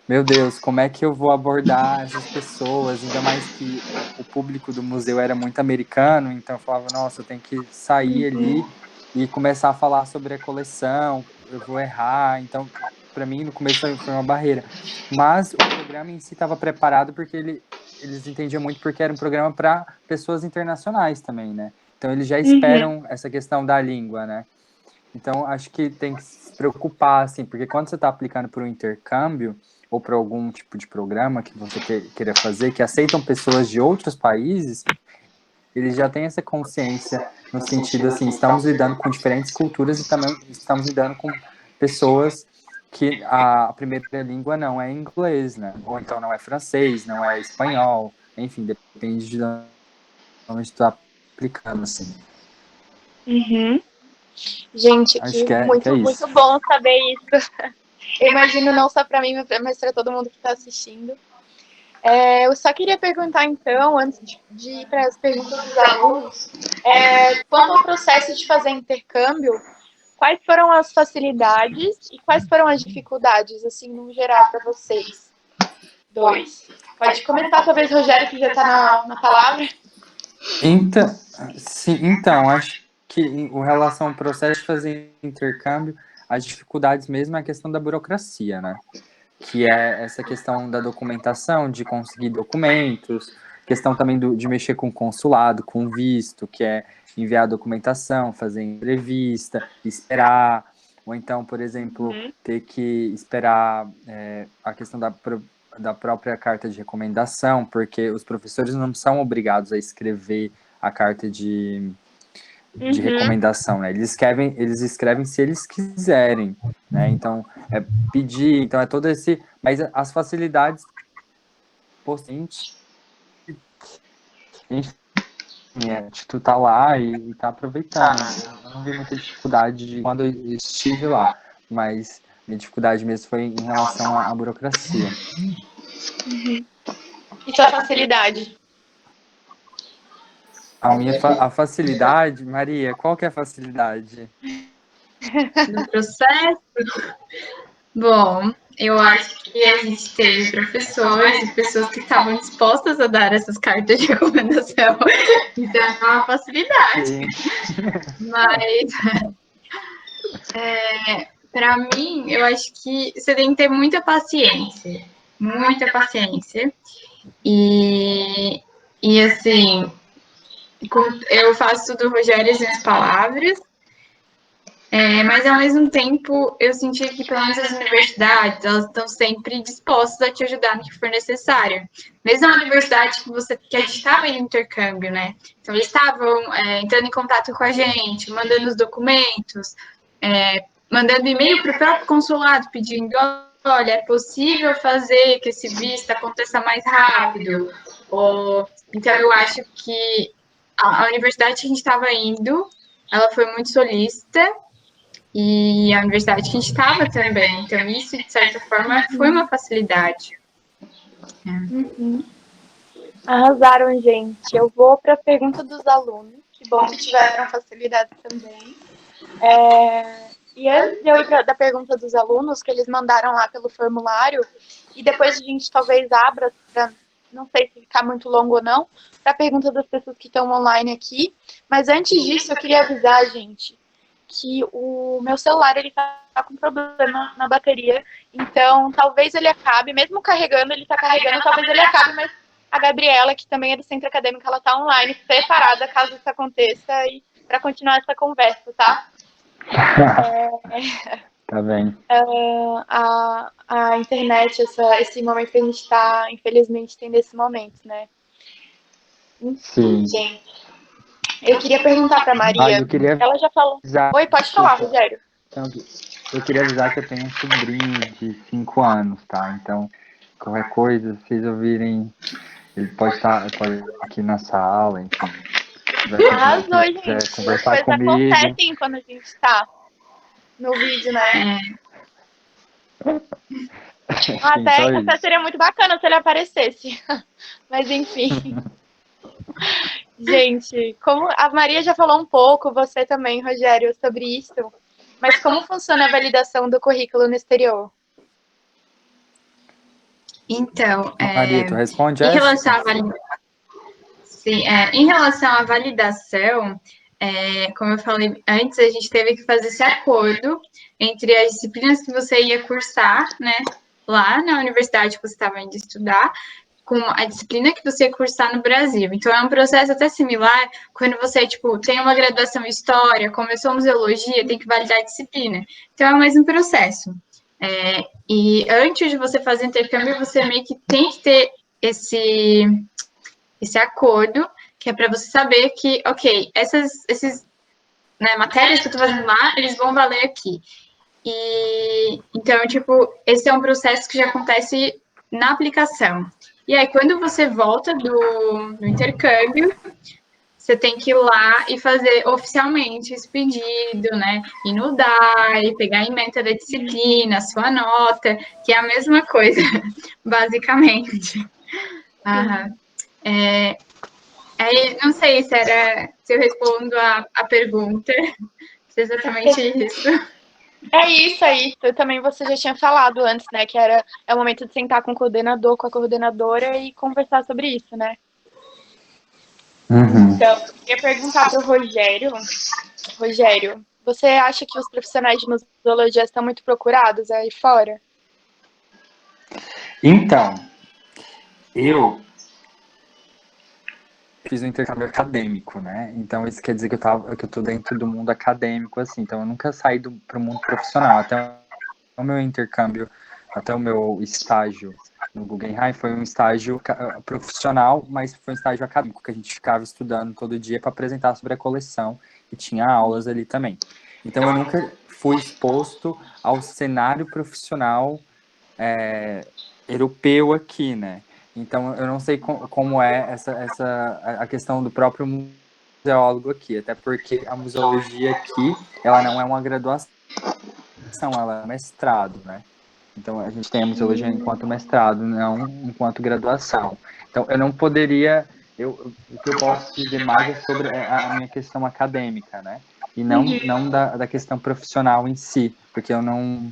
Meu Deus, como é que eu vou abordar essas pessoas? Ainda mais que o público do museu era muito americano, então eu falava, nossa, eu tenho que sair ali e começar a falar sobre a coleção, eu vou errar. Então, para mim, no começo foi uma barreira. Mas o programa em si estava preparado porque eles entendiam muito porque era um programa para pessoas internacionais também, né? Então, eles já esperam essa questão da língua, né? Então, acho que tem que se preocupar, assim, porque quando você está aplicando para um intercâmbio ou para algum tipo de programa que você queira fazer, que aceitam pessoas de outros países, eles já têm essa consciência no sentido, assim, estamos lidando com diferentes culturas e também estamos lidando com pessoas que a primeira língua não é inglês, né? Ou então não é francês, não é espanhol, enfim, depende de onde está aplicando, assim. Gente, muito bom saber isso. Eu imagino não só para mim, mas para todo mundo que está assistindo. Eu só queria perguntar, então, antes de ir para as perguntas dos alunos, quanto ao processo de fazer intercâmbio, quais foram as facilidades e quais foram as dificuldades, assim, no geral, para vocês dois? Pode começar, talvez, Rogério, que já está na palavra. Então, acho que em relação ao processo de fazer intercâmbio, as dificuldades mesmo é a questão da burocracia, né? Que é essa questão da documentação, de conseguir documentos, questão também de mexer com consulado, com visto, que é enviar documentação, fazer entrevista, esperar, ou então, por exemplo, ter que esperar a questão da própria carta de recomendação, porque os professores não são obrigados a escrever a carta de recomendação, né? Eles escrevem se eles quiserem, né? Então, pedir, então é todo esse... Mas as facilidades, tu tá lá e tá aproveitando. Eu não vi muita dificuldade quando eu estive lá, mas minha dificuldade mesmo foi em relação à burocracia. E sua facilidade? A facilidade, Maria, qual que é a facilidade? Do processo? Bom, eu acho que a gente teve professores e pessoas que estavam dispostas a dar essas cartas de recomendação. Então, é uma facilidade. Mas, para mim, eu acho que você tem que ter muita paciência. Muita paciência. E assim, eu faço do Rogério as minhas palavras, mas ao mesmo tempo eu senti que pelo menos as universidades elas estão sempre dispostas a te ajudar no que for necessário. Mesmo a universidade que a gente estava em intercâmbio, né? Então eles estavam entrando em contato com a gente, mandando os documentos, mandando e-mail para o próprio consulado pedindo, olha, é possível fazer que esse visto aconteça mais rápido? Então eu acho que a universidade que a gente estava indo, ela foi muito solícita. E a universidade que a gente estava também. Então, isso, de certa forma, foi uma facilidade. Arrasaram, gente. Eu vou para a pergunta dos alunos. Que bom que tiveram facilidade também. E antes de eu ir da pergunta dos alunos, que eles mandaram lá pelo formulário, e depois a gente talvez abra, para não sei se ficar muito longo ou não, para a pergunta das pessoas que estão online aqui. Mas antes disso, eu queria avisar, gente, que o meu celular ele tá com problema na bateria, então talvez ele acabe, mesmo carregando, ele tá carregando, talvez ele acabe, mas a Gabriela, que também é do Centro Acadêmico, ela tá online, preparada caso isso aconteça e para continuar essa conversa, tá? Tá bem. A internet, esse momento que a gente tá, infelizmente, tem nesse momento, né? Sim. Gente, eu queria perguntar para Maria. Ela já falou. Oi, pode falar, Rogério. Então, eu queria avisar que eu tenho um sobrinho de 5 anos, tá? Então, qualquer coisa, se vocês ouvirem, ele pode estar aqui na sala, enfim. Arrasou, gente. Conversar as coisas comigo. acontecem quando a gente tá no vídeo, né? Até seria muito bacana se ele aparecesse. Mas enfim. Gente, como a Maria já falou um pouco, você também, Rogério, sobre isso. Mas como funciona a validação do currículo no exterior? Então, Maria, tu responde em relação à em relação à validação, como eu falei antes, a gente teve que fazer esse acordo entre as disciplinas que você ia cursar, né, lá na universidade que você estava indo estudar, com a disciplina que você ia cursar no Brasil. Então, é um processo até similar quando você, tipo, tem uma graduação em História, começou museologia, tem que validar a disciplina. Então, é o mesmo processo. E antes de você fazer intercâmbio, você meio que tem que ter esse acordo, que é para você saber que, ok, esses matérias que eu estou fazendo lá, eles vão valer aqui. E então, tipo, esse é um processo que já acontece na aplicação. E aí, quando você volta do intercâmbio, você tem que ir lá e fazer oficialmente esse pedido, né? Ir no DAI, pegar a ementa da disciplina, a sua nota, que é a mesma coisa, basicamente. Aí, não sei se eu respondo a pergunta, se é exatamente isso. É isso. Também você já tinha falado antes, né? Que é o momento de sentar com o coordenador, com a coordenadora e conversar sobre isso, né? Então, eu queria perguntar para o Rogério. Rogério, você acha que os profissionais de museologia estão muito procurados aí fora? Então, eu fiz um intercâmbio acadêmico, né? Então isso quer dizer que eu tô dentro do mundo acadêmico, assim. Então eu nunca saí para o mundo profissional. Até o meu intercâmbio, até o meu estágio no Guggenheim foi um estágio profissional, mas foi um estágio acadêmico que a gente ficava estudando todo dia para apresentar sobre a coleção e tinha aulas ali também. Então eu nunca fui exposto ao cenário profissional europeu aqui, né? Então, eu não sei como é a questão do próprio museólogo aqui, até porque a museologia aqui, ela não é uma graduação, ela é um mestrado, né? Então, a gente tem a museologia enquanto mestrado, não enquanto graduação. Então, eu não poderia... o que eu posso dizer mais é sobre a minha questão acadêmica, né? E não da questão profissional em si, porque eu não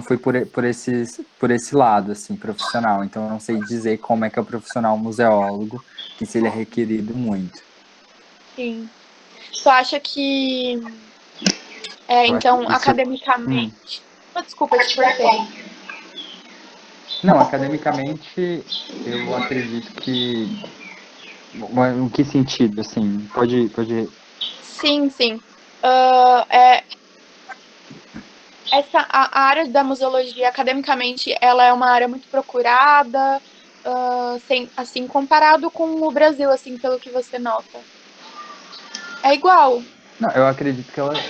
fui por esse lado, assim, profissional. Então, eu não sei dizer como é que é o profissional museólogo, que se ele é requerido muito. Sim. Tu acha que... então, academicamente... Desculpa, te cortei. Não, academicamente, eu acredito que... Em que sentido, assim? Pode... Sim. A área da museologia, academicamente, ela é uma área muito procurada, assim, comparado com o Brasil, assim, pelo que você nota. É igual. Não, eu acredito que ela... Sim,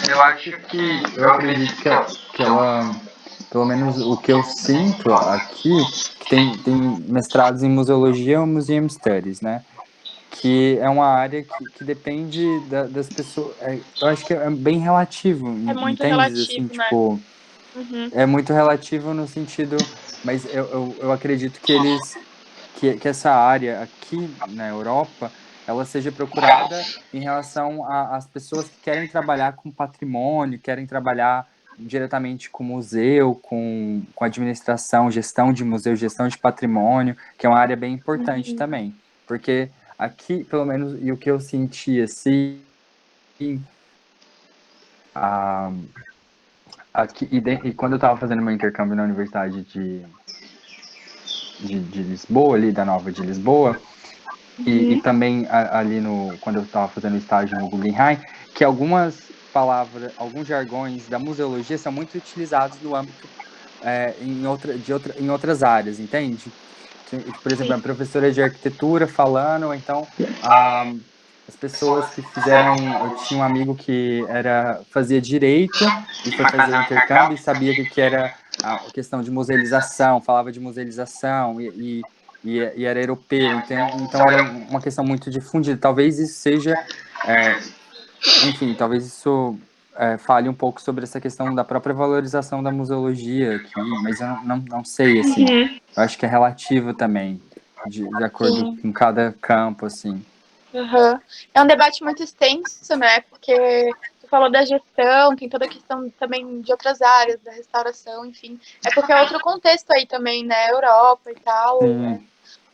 eu acredito que ela... Pelo menos o que eu sinto aqui, que tem mestrados em museologia ou museum studies, né? Que é uma área que depende das pessoas. Eu acho que é bem relativo, É muito entende? relativo, Assim, né? tipo, é muito relativo no sentido, mas eu acredito que essa área aqui na Europa, ela seja procurada em relação às pessoas que querem trabalhar com patrimônio, querem trabalhar diretamente com museu, com administração, gestão de museu, gestão de patrimônio, que é uma área bem importante também. Porque aqui, pelo menos, e o que eu senti, assim, aqui, e quando eu estava fazendo meu intercâmbio na Universidade de Lisboa, ali da Nova de Lisboa, e também ali quando eu estava fazendo estágio no Guggenheim, que algumas palavras, alguns jargões da museologia são muito utilizados no âmbito em outras áreas, entende? Por exemplo, a professora de arquitetura falando, ou então as pessoas que fizeram. Eu tinha um amigo que fazia direito e foi fazer intercâmbio e sabia que era a questão de musealização, falava de musealização e era europeu, então era uma questão muito difundida. Talvez isso seja, enfim, talvez isso fale um pouco sobre essa questão da própria valorização da museologia aqui, mas eu não sei, assim, eu acho que é relativo também, de acordo com cada campo, assim. É um debate muito extenso, né, porque tu falou da gestão, tem toda a questão também de outras áreas, da restauração, enfim, é porque é outro contexto aí também, né, Europa e tal,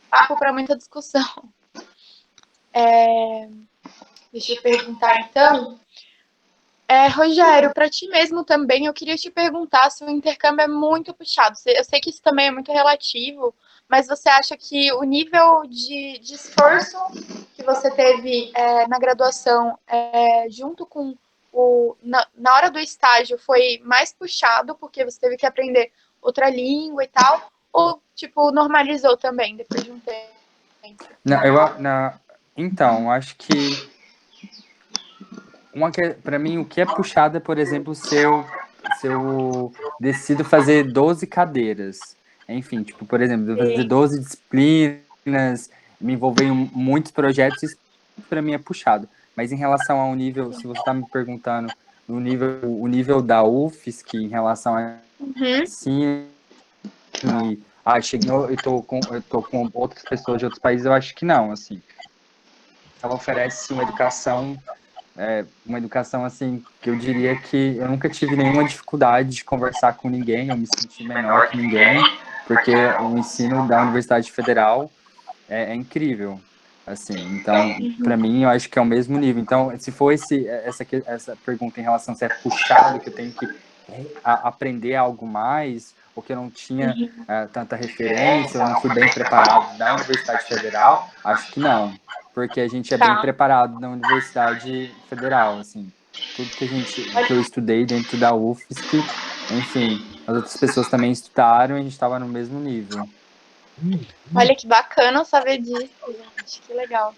papo para muita discussão. Deixa eu perguntar, então. Rogério, para ti mesmo também, eu queria te perguntar se o intercâmbio é muito puxado. Eu sei que isso também é muito relativo, mas você acha que o nível de esforço que você teve na graduação, junto com na hora do estágio, foi mais puxado, porque você teve que aprender outra língua e tal, ou, tipo, normalizou também depois de um tempo? Então, acho que para mim o que é puxado é, por exemplo, se eu decido fazer 12 cadeiras. Enfim, tipo, por exemplo, fazer 12 disciplinas, me envolver em muitos projetos, isso para mim é puxado. Mas em relação ao nível, se você está me perguntando o nível da UFSC em relação a ensino cheguei, eu tô com outras pessoas de outros países, eu acho que não, assim. Ela oferece uma educação assim, que eu diria que eu nunca tive nenhuma dificuldade de conversar com ninguém, eu me senti menor que ninguém, porque o ensino da Universidade Federal é incrível, assim, então, para mim, eu acho que é o mesmo nível. Então, se for essa pergunta em relação se é puxado, que eu tenho que aprender algo mais, ou que eu não tinha tanta referência, eu não fui bem preparado na Universidade Federal, acho que não, porque a gente é bem preparado na Universidade Federal, assim, tudo que eu estudei dentro da UFSC, enfim, as outras pessoas também estudaram e a gente estava no mesmo nível. Olha que bacana saber disso, gente, que legal.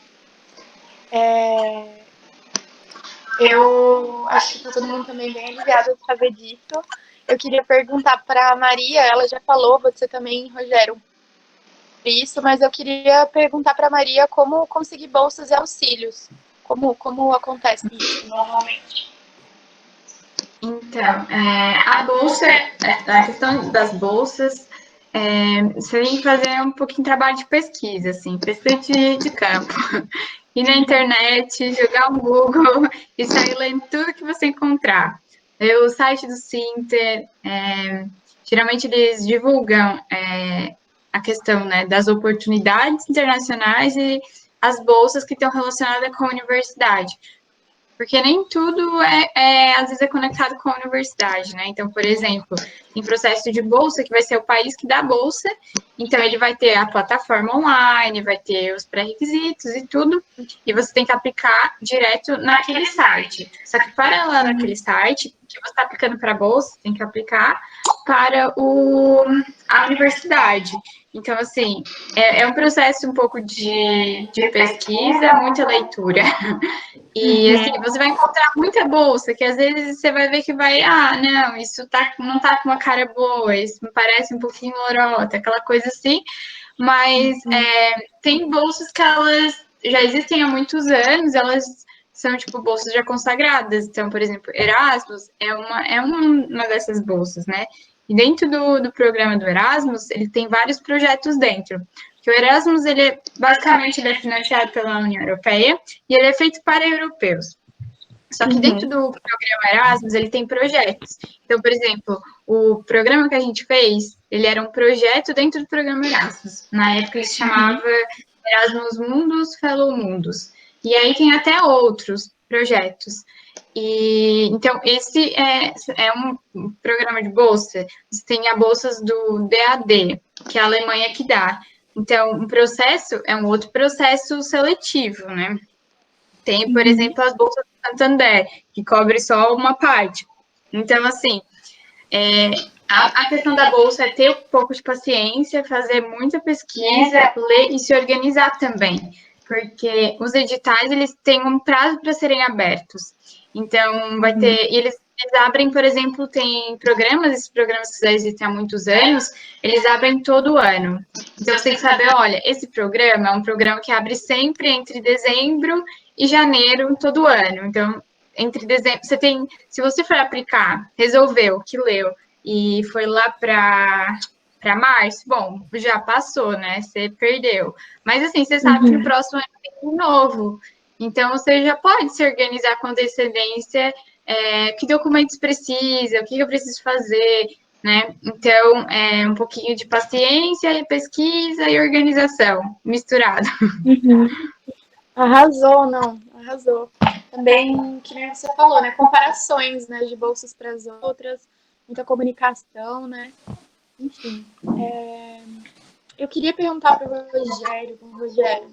Eu acho que tá todo mundo também bem aliviado de saber disso. Eu queria perguntar para a Maria, ela já falou, você também, Rogério, isso, mas eu queria perguntar para a Maria como conseguir bolsas e auxílios. Como acontece isso normalmente? Então, a bolsa, a questão das bolsas, você tem que fazer um pouquinho de trabalho de pesquisa, assim, pesquisa de campo. Ir na internet, jogar um Google e sair lendo tudo que você encontrar. O site do Sinter, geralmente eles divulgam a questão, né, das oportunidades internacionais e as bolsas que estão relacionadas com a universidade. Porque nem tudo às vezes é conectado com a universidade, né? Então, por exemplo, em processo de bolsa, que vai ser o país que dá a bolsa, então ele vai ter a plataforma online, vai ter os pré-requisitos e tudo, e você tem que aplicar direto naquele site. Só que para lá naquele site, que você está aplicando para a bolsa, tem que aplicar para a universidade. Então, assim, é um processo um pouco de pesquisa, muita leitura. E assim, você vai encontrar muita bolsa, que às vezes você vai ver que não, isso não tá com uma cara boa, isso me parece um pouquinho lorota, aquela coisa assim. Mas tem bolsas que elas já existem há muitos anos, elas são tipo bolsas já consagradas. Então, por exemplo, Erasmus é uma dessas bolsas, né? E dentro do programa do Erasmus, ele tem vários projetos dentro. Porque o Erasmus, basicamente ele é financiado pela União Europeia e ele é feito para europeus. Só que dentro do programa Erasmus, ele tem projetos. Então, por exemplo, o programa que a gente fez, ele era um projeto dentro do programa Erasmus. Na época, ele se chamava Erasmus Mundus, Fellow Mundus. E aí tem até outros projetos. E então esse é um programa de bolsa. Você tem a bolsas do DAD, que é a Alemanha que dá. Então, um processo é um outro processo seletivo, né? Tem, por exemplo, as bolsas do Santander, que cobre só uma parte. Então, assim, a questão da bolsa é ter um pouco de paciência, fazer muita pesquisa, ler e se organizar também, porque os editais eles têm um prazo para serem abertos. Então, vai ter. Eles abrem, por exemplo, tem programas, esses programas que já existem há muitos anos, eles abrem todo ano. Então, você tem que saber: olha, esse programa é um programa que abre sempre entre dezembro e janeiro todo ano. Então, entre dezembro, você tem, se você for aplicar, resolveu, que leu, e foi lá para março, bom, já passou, né? Você perdeu. Mas assim, você sabe que no próximo ano tem um novo. Então, você já pode se organizar com antecedência, que documentos precisa, o que eu preciso fazer, né? Então, é um pouquinho de paciência, pesquisa e organização misturado. Arrasou, não, arrasou. Também, que nem você falou, né? Comparações, né, de bolsas para as outras, muita comunicação, né? Enfim. Eu queria perguntar para o Rogério,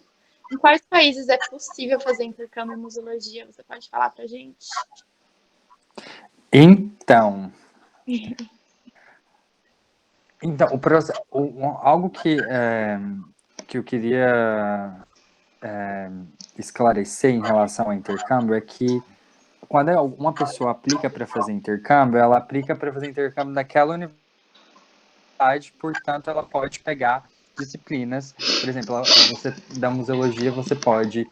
em quais países é possível fazer intercâmbio em museologia? Você pode falar para a gente? Então, algo que eu queria esclarecer em relação ao intercâmbio é que quando uma pessoa aplica para fazer intercâmbio, ela aplica para fazer intercâmbio naquela universidade, portanto, ela pode pegar disciplinas, por exemplo, você da museologia, você pode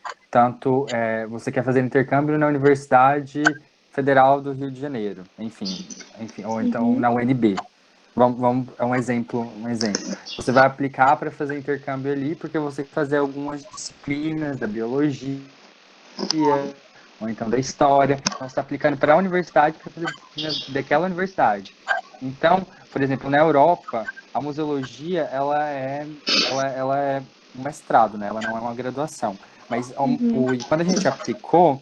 você quer fazer intercâmbio na Universidade Federal do Rio de Janeiro, enfim, ou então na UNB. É um exemplo. Você vai aplicar para fazer intercâmbio ali, porque você quer fazer algumas disciplinas da biologia, ou então da história. Então, você está aplicando para a universidade para fazer disciplinas daquela universidade. Então, por exemplo, na Europa, a museologia ela é um mestrado, né? Ela não é uma graduação. Mas quando a gente aplicou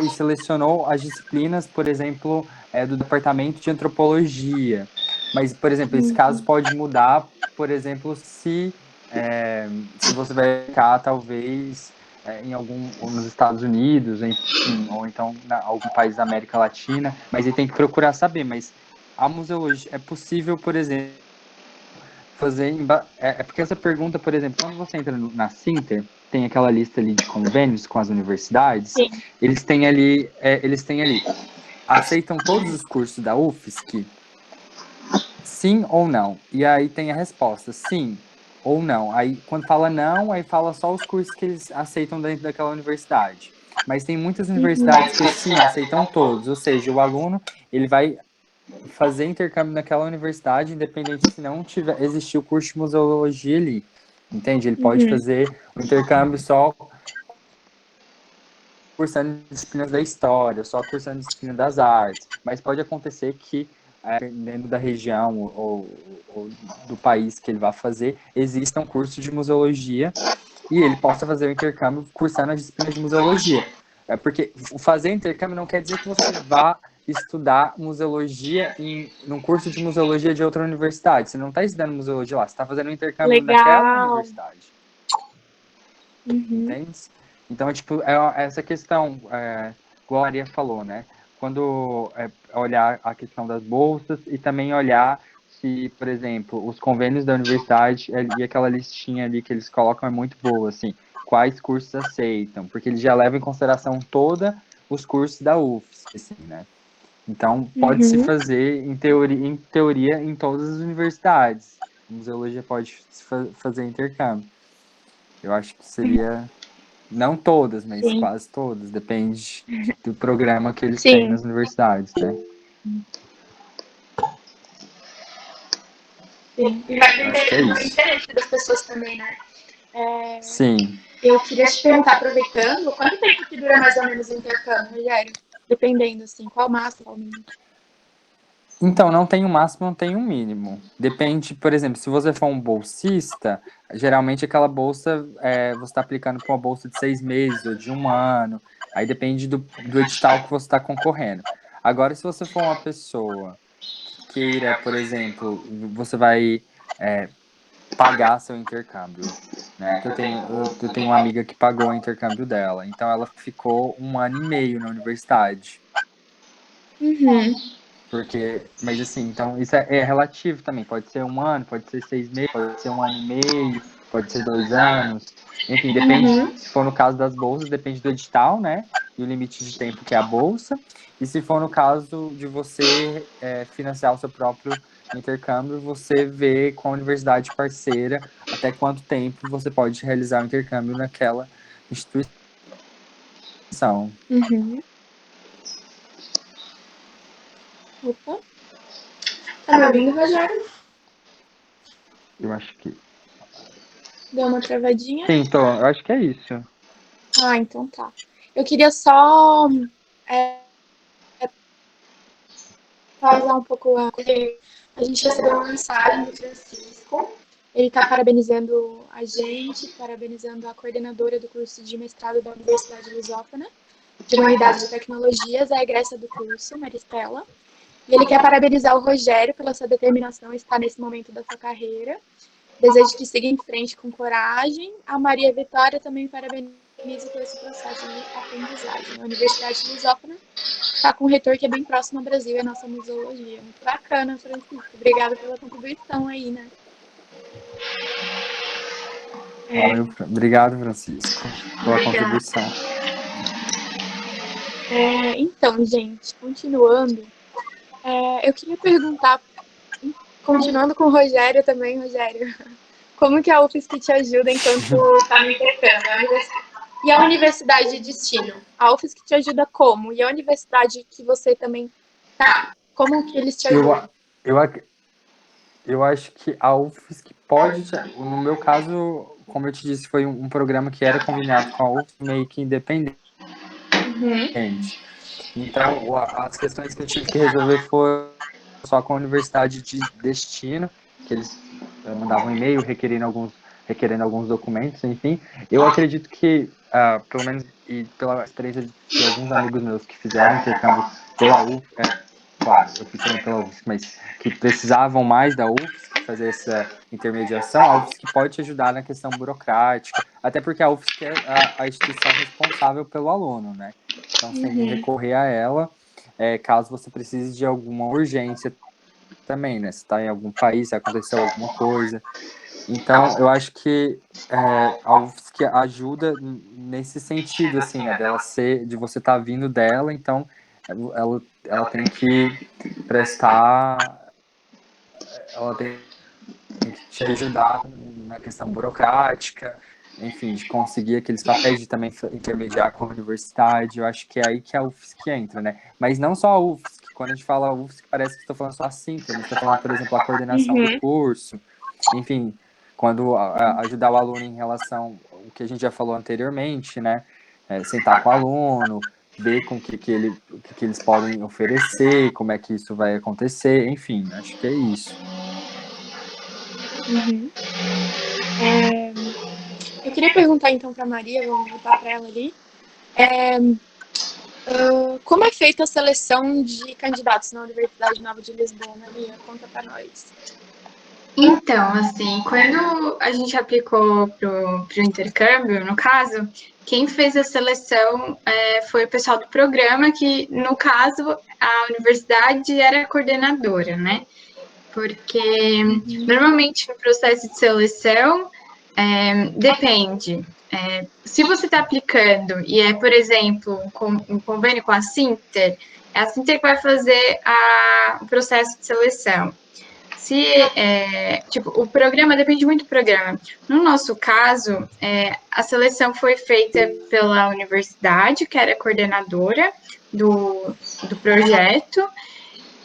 e selecionou as disciplinas, por exemplo, do departamento de antropologia. Mas, por exemplo, esse caso pode mudar, por exemplo, se você vai ficar, talvez, ou nos Estados Unidos, enfim, ou então em algum país da América Latina, mas ele tem que procurar saber. Mas a museologia é possível, por exemplo, fazer... porque essa pergunta, por exemplo, quando você entra na Sinter, tem aquela lista ali de convênios com as universidades, eles têm ali, aceitam todos os cursos da UFSC? Sim ou não? E aí tem a resposta, sim ou não. Aí quando fala não, aí fala só os cursos que eles aceitam dentro daquela universidade. Mas tem muitas universidades que sim, aceitam todos, ou seja, o aluno ele vai fazer intercâmbio naquela universidade, independente se não existir o curso de museologia ali. Entende? Ele pode fazer o intercâmbio só cursando disciplinas da história, só cursando disciplina das artes. Mas pode acontecer que dentro da região ou do país que ele vai fazer, exista um curso de museologia e ele possa fazer o intercâmbio cursando a disciplina de museologia. Porque fazer intercâmbio não quer dizer que você vá estudar museologia num curso de museologia de outra universidade. Você não está estudando museologia lá, você está fazendo um intercâmbio naquela universidade. Entende? Então, essa questão, igual a Maria falou, né? Quando olhar a questão das bolsas e também olhar se, por exemplo, os convênios da universidade e aquela listinha ali que eles colocam é muito boa, assim, quais cursos aceitam, porque eles já levam em consideração todos os cursos da UFSC, assim, né? Então, pode-se fazer, em teoria, em todas as universidades. A museologia pode fazer intercâmbio. Eu acho que seria... Não todas, mas quase todas. Depende do programa que eles têm nas universidades, né? Sim. E vai depender do interesse das pessoas também, né? Sim. Eu queria te perguntar, aproveitando, quanto tempo que dura mais ou menos o intercâmbio, Rogério? Dependendo, assim, qual o máximo, qual o mínimo? Então, não tem um máximo, não tem um mínimo. Depende, por exemplo, se você for um bolsista, geralmente aquela bolsa, você está aplicando para uma bolsa de 6 meses ou de 1 ano. Aí depende do edital que você está concorrendo. Agora, se você for uma pessoa que queira, por exemplo, você vai pagar seu intercâmbio, né? Que eu tenho uma amiga que pagou o intercâmbio dela, então ela ficou 1 ano e meio na universidade. Mas assim, então isso é relativo também. Pode ser 1 ano, pode ser 6 meses, pode ser 1 ano e meio, pode ser 2 anos. Enfim, depende. Se for no caso das bolsas, depende do edital, né? E o limite de tempo que é a bolsa. E se for no caso de você financiar o seu próprio intercâmbio, você vê com a universidade parceira até quanto tempo você pode realizar o intercâmbio naquela instituição. Opa. Tá me ouvindo, Rogério? Eu acho que. Deu uma travadinha? Sim, eu acho que é isso. Ah, então tá. Eu queria só falar um pouco a gente recebeu uma mensagem do Francisco. Ele está parabenizando a gente, parabenizando a coordenadora do curso de mestrado da Universidade Lusófona de Humanidades e Tecnologias, a egressa do curso, Maristela. E ele quer parabenizar o Rogério pela sua determinação em estar nesse momento da sua carreira. Desejo que siga em frente com coragem. A Maria Vitória também parabeniza por esse processo de aprendizagem. A Universidade Lusófona está com um reitor que é bem próximo ao Brasil e a nossa museologia. Muito bacana, Francisco. Obrigada pela contribuição aí, né? Obrigado, Francisco, pela contribuição. Então, gente, continuando, eu queria perguntar, continuando com o Rogério também, Rogério, como que a UFSC te ajuda enquanto está no intercâmbio? E a universidade de destino? A UFSC te ajuda como? E a universidade que você também tá, como que eles te ajudam? Eu acho que a UFSC pode, no meu caso, como eu te disse, foi um programa que era combinado com a UFSC, meio que independente. Então, as questões que eu tive que resolver foram só com a universidade de destino, que eles mandavam um e-mail requerendo alguns documentos, enfim. Eu acredito que, pelo menos, e pela experiência de alguns amigos meus que fizeram intercâmbio pela UFSC, claro, eu fiz também pela UFSC, mas que precisavam mais da UFSC fazer essa intermediação, a UFSC pode te ajudar na questão burocrática, até porque a UFSC é a instituição responsável pelo aluno, né? Então, você tem que recorrer a ela caso você precise de alguma urgência também, né? Se está em algum país, se aconteceu alguma coisa. Então, eu acho que a UFSC ajuda nesse sentido, assim, né? De você estar vindo dela, então ela tem que prestar, ela tem que te ajudar na questão burocrática, enfim, de conseguir aqueles papéis, de também intermediar com a universidade. Eu acho que é aí que a UFSC entra, né? Mas não só a UFSC. Quando a gente fala UFSC, parece que estou falando só a Sintra, mas estou falando, por exemplo, a coordenação do curso. Enfim, quando ajudar o aluno em relação ao que a gente já falou anteriormente, né? Sentar com o aluno, ver com o que eles podem oferecer, como é que isso vai acontecer, enfim, acho que é isso. Eu queria perguntar então para a Maria, vamos voltar para ela ali. Como é feita a seleção de candidatos na Universidade Nova de Lisboa, Maria? Conta para nós. Então, assim, quando a gente aplicou pro intercâmbio, no caso, quem fez a seleção foi o pessoal do programa, que, no caso, a universidade era a coordenadora, né? Porque, normalmente, no processo de seleção, depende. Se você está aplicando e por exemplo, um convênio com a Sinter, é a Sinter que vai fazer o processo de seleção. O programa depende muito do programa. No nosso caso, a seleção foi feita pela universidade, que era a coordenadora do projeto,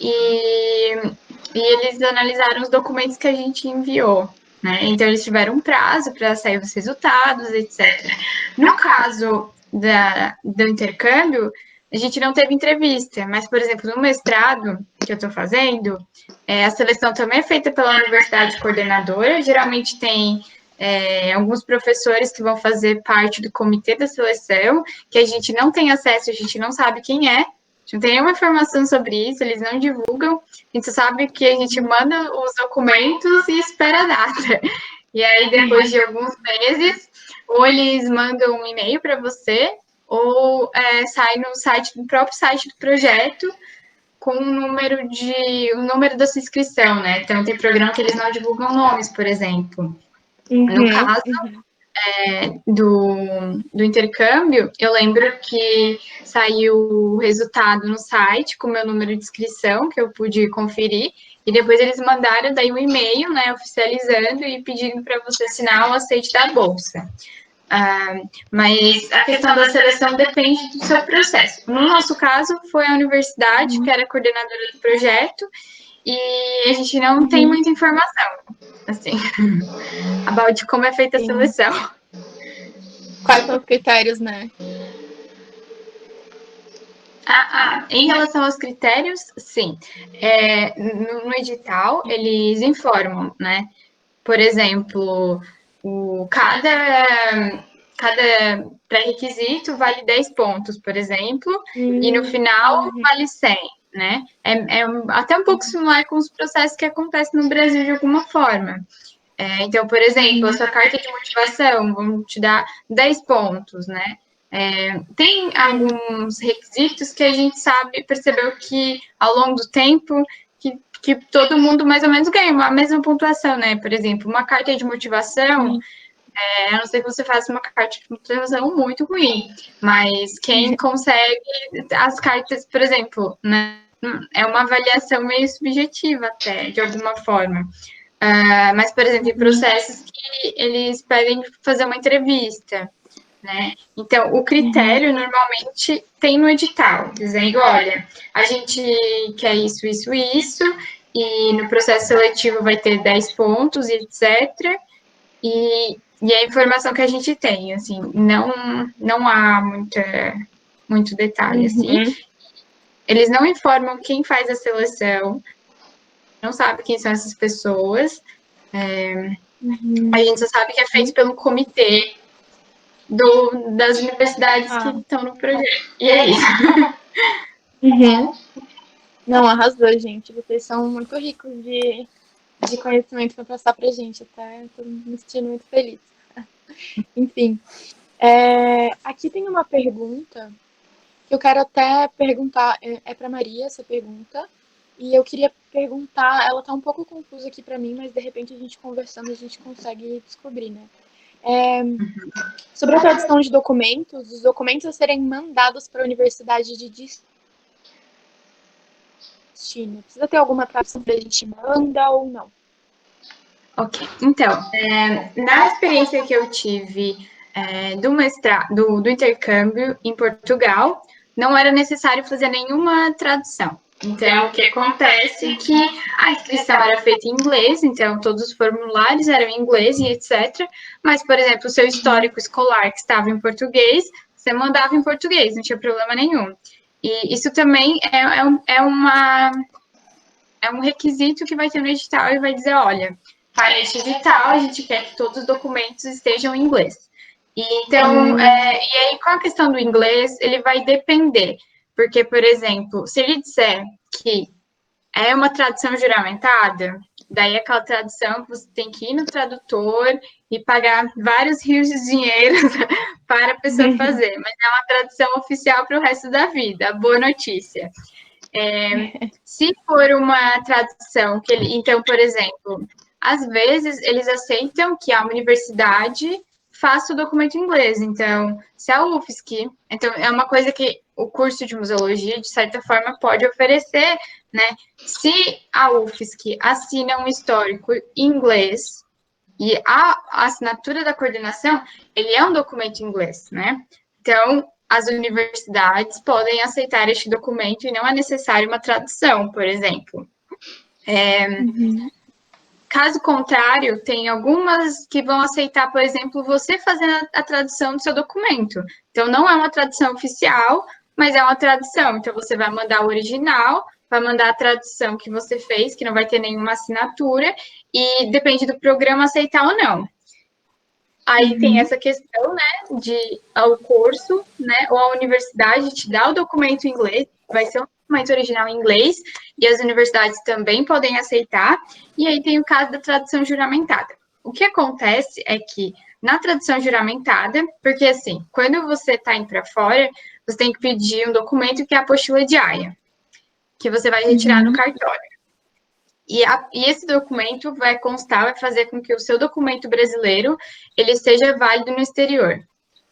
e eles analisaram os documentos que a gente enviou, né? Então, eles tiveram um prazo para sair os resultados, etc. No caso do intercâmbio, a gente não teve entrevista, mas, por exemplo, no mestrado que eu estou fazendo, a seleção também é feita pela universidade coordenadora, geralmente tem alguns professores que vão fazer parte do comitê da seleção, que a gente não tem acesso, a gente não sabe quem é, a gente não tem nenhuma informação sobre isso, eles não divulgam, a gente sabe que a gente manda os documentos e espera a data. E aí, depois de alguns meses, ou eles mandam um e-mail para você, ou sai no próprio site do projeto, com o número da sua inscrição, né? Então, tem programa que eles não divulgam nomes, por exemplo. No caso do intercâmbio, eu lembro que saiu o resultado no site com o meu número de inscrição, que eu pude conferir, e depois eles mandaram daí um e-mail, né, oficializando e pedindo para você assinar o aceite da bolsa. Mas a questão da seleção depende do seu processo. No nosso caso, foi a universidade que era coordenadora do projeto, e a gente não tem muita informação, assim, about como é feita a seleção. Quais são os critérios, né? Em relação aos critérios, sim. No edital, eles informam, né? Por exemplo, cada pré-requisito vale 10 pontos, por exemplo, e no final vale 100, né? É até um pouco similar com os processos que acontecem no Brasil de alguma forma. Então, por exemplo, a sua carta de motivação, vamos te dar 10 pontos, né? Tem alguns requisitos que a gente percebeu que ao longo do tempo que todo mundo mais ou menos ganha a mesma pontuação, né? Por exemplo, uma carta de motivação, a não ser que você faça uma carta de motivação muito ruim, mas quem consegue as cartas, por exemplo, né? É uma avaliação meio subjetiva até, de alguma forma. Mas, por exemplo, em processos que eles pedem fazer uma entrevista, né? Então, o critério normalmente tem no edital, dizendo, olha, a gente quer isso, isso e isso, e no processo seletivo vai ter 10 pontos, etc. E é a informação que a gente tem, assim, não há muito detalhe, assim. Eles não informam quem faz a seleção, não sabe quem são essas pessoas. A gente só sabe que é feito pelo comitê das universidades que estão no projeto. E é isso. Não, arrasou, gente. Vocês são muito ricos de conhecimento para passar pra gente. Até estou me sentindo muito feliz. Enfim. Aqui tem uma pergunta que eu quero até perguntar. É para Maria essa pergunta. E eu queria perguntar, ela tá um pouco confusa aqui para mim, mas de repente a gente conversando a gente consegue descobrir, né? Sobre a tradução de documentos, os documentos a serem mandados para a universidade de destino. Precisa ter alguma tradução que a gente manda ou não? Ok. Então, na experiência que eu tive do intercâmbio em Portugal, não era necessário fazer nenhuma tradução. Então, o que acontece é que a inscrição era feita em inglês, então todos os formulários eram em inglês e etc. Mas, por exemplo, o seu histórico escolar que estava em português, você mandava em português, não tinha problema nenhum. E isso também é um requisito que vai ter no edital e vai dizer, olha, para este edital a gente quer que todos os documentos estejam em inglês. Então, e aí com a questão do inglês, ele vai depender. Porque, por exemplo, se ele disser que é uma tradução juramentada, daí aquela tradução que você tem que ir no tradutor e pagar vários rios de dinheiro para a pessoa fazer. Mas é uma tradução oficial para o resto da vida. Boa notícia. Se for uma tradução que então, por exemplo, às vezes eles aceitam que a universidade faça o documento em inglês. Então, se a UFSC, então é uma coisa que o curso de museologia, de certa forma, pode oferecer, né? Se a UFSC assina um histórico em inglês e a assinatura da coordenação, ele é um documento em inglês, né? Então, as universidades podem aceitar este documento e não é necessário uma tradução, por exemplo. Caso contrário, tem algumas que vão aceitar, por exemplo, você fazendo a tradução do seu documento. Então, não é uma tradução oficial, mas é uma tradução. Então, você vai mandar o original, vai mandar a tradução que você fez, que não vai ter nenhuma assinatura, e depende do programa aceitar ou não. Aí tem essa questão, né, de o curso, né, ou a universidade te dá o documento em inglês, vai ser um documento original em inglês, e as universidades também podem aceitar, e aí tem o caso da tradução juramentada. O que acontece é que na tradução juramentada, porque assim, quando você está indo para fora, você tem que pedir um documento que é a apostila diária, que você vai retirar no cartório. E esse documento vai constar, vai fazer com que o seu documento brasileiro ele seja válido no exterior.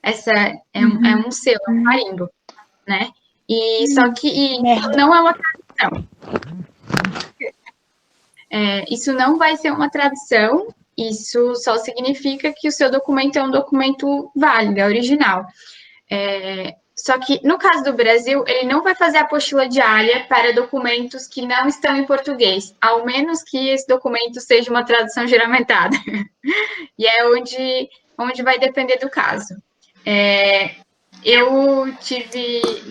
Essa é um selo, é um carimbo, né? E só que isso não é uma tradução. Isso não vai ser uma tradução. Isso só significa que o seu documento é um documento válido, é original. Só que, no caso do Brasil, ele não vai fazer a apostila diária para documentos que não estão em português, ao menos que esse documento seja uma tradução juramentada. E é onde vai depender do caso.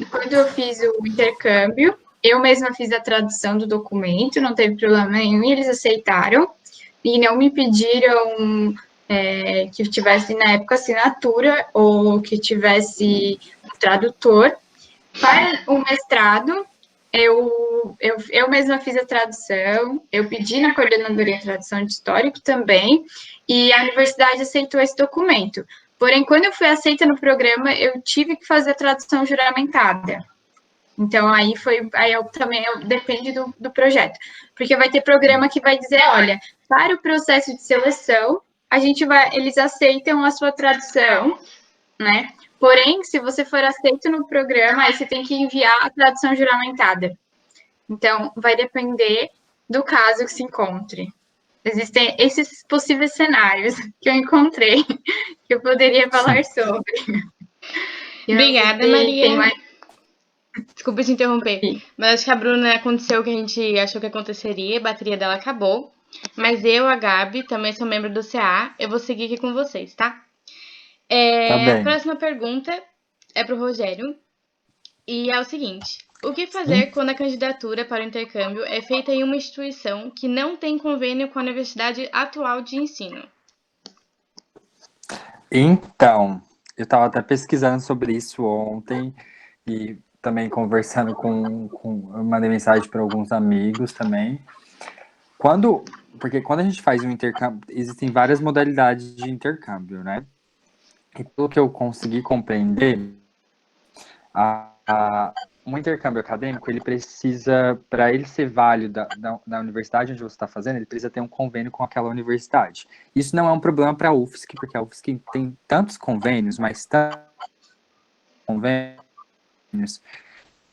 Quando eu fiz o intercâmbio, eu mesma fiz a tradução do documento, não teve problema nenhum, e eles aceitaram, e não me pediram que tivesse, na época, assinatura, ou que tivesse tradutor. Para o mestrado, eu mesma fiz a tradução, eu pedi na coordenadoria de tradução de histórico também, e a universidade aceitou esse documento. Porém, quando eu fui aceita no programa, eu tive que fazer a tradução juramentada. Então, depende do projeto. Porque vai ter programa que vai dizer, olha, para o processo de seleção, eles aceitam a sua tradução, né? Porém, se você for aceito no programa, aí você tem que enviar a tradução juramentada. Então, vai depender do caso que se encontre. Existem esses possíveis cenários que eu encontrei, que eu poderia falar sobre. Obrigada, Maria. Desculpa te interromper, mas acho que a Bruna aconteceu o que a gente achou que aconteceria, a bateria dela acabou. Mas eu, a Gabi, também sou membro do CA, eu vou seguir aqui com vocês, tá? A próxima pergunta é para o Rogério, e é o seguinte: o que fazer quando a candidatura para o intercâmbio é feita em uma instituição que não tem convênio com a universidade atual de ensino? Então, eu estava até pesquisando sobre isso ontem e também conversando eu mandei mensagem para alguns amigos também. Porque quando a gente faz um intercâmbio, existem várias modalidades de intercâmbio, né? E pelo que eu consegui compreender, um intercâmbio acadêmico, ele precisa, para ele ser válido da universidade onde você está fazendo, ele precisa ter um convênio com aquela universidade. Isso não é um problema para a UFSC, porque a UFSC tem tantos convênios, mas tantos convênios,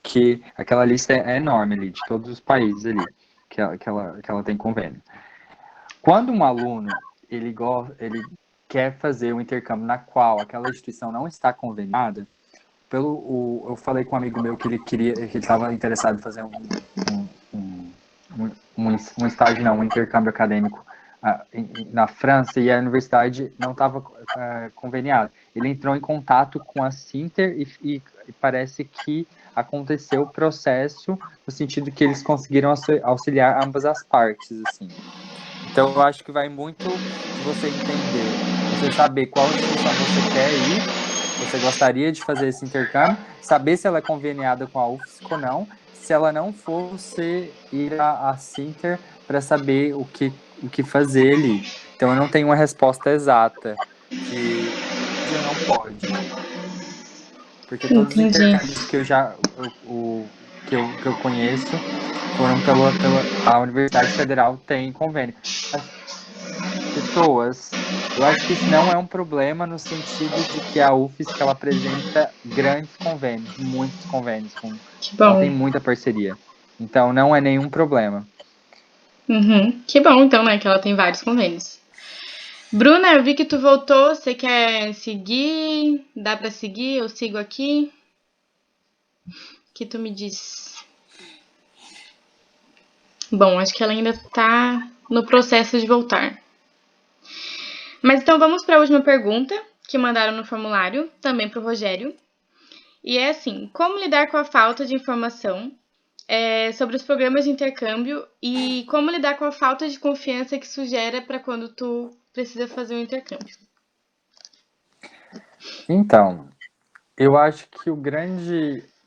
que aquela lista é enorme ali, de todos os países ali, que ela tem convênio. Quando um aluno, ele quer fazer um intercâmbio na qual aquela instituição não está conveniada, eu falei com um amigo meu que ele estava interessado em fazer um estágio, não, um intercâmbio acadêmico na França, e a universidade não estava conveniada. Ele entrou em contato com a Sinter e parece que aconteceu o processo no sentido que eles conseguiram auxiliar ambas as partes, assim. Então, eu acho que vai muito de você entender, você saber qual instituição você quer ir, você gostaria de fazer esse intercâmbio, saber se ela é conveniada com a UFSC ou não. Se ela não for, você ir à Sinter para saber o que fazer ali. Então, eu não tenho uma resposta exata de não pode. Porque todos os intercâmbios que eu conheço foram a Universidade Federal tem convênio. Pessoas, eu acho que isso não é um problema no sentido de que a UFSC ela apresenta grandes convênios, muitos convênios, ela tem muita parceria. Então não é nenhum problema. Que bom, então, né? Que ela tem vários convênios. Bruna, eu vi que tu voltou. Você quer seguir? Dá pra seguir? Eu sigo aqui? O que tu me diz? Bom, acho que ela ainda tá no processo de voltar. Mas então vamos para a última pergunta que mandaram no formulário, também para o Rogério. E é assim: como lidar com a falta de informação sobre os programas de intercâmbio e como lidar com a falta de confiança que isso gera para quando tu precisa fazer um intercâmbio? Então, eu acho que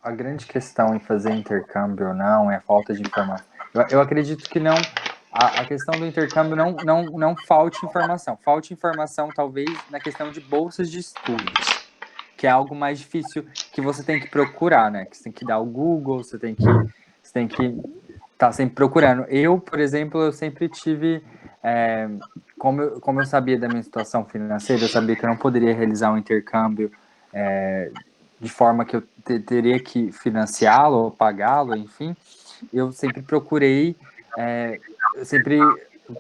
a grande questão em fazer intercâmbio ou não é a falta de informação. Eu acredito que não. A questão do intercâmbio não falte informação. Falte informação, talvez, na questão de bolsas de estudos, que é algo mais difícil que você tem que procurar, né? Que você tem que dar o Google, você tem que estar sempre procurando. Eu, por exemplo, eu sempre tive. Como eu sabia da minha situação financeira, eu sabia que eu não poderia realizar um intercâmbio de forma que eu teria que financiá-lo ou pagá-lo, enfim. Eu sempre procurei,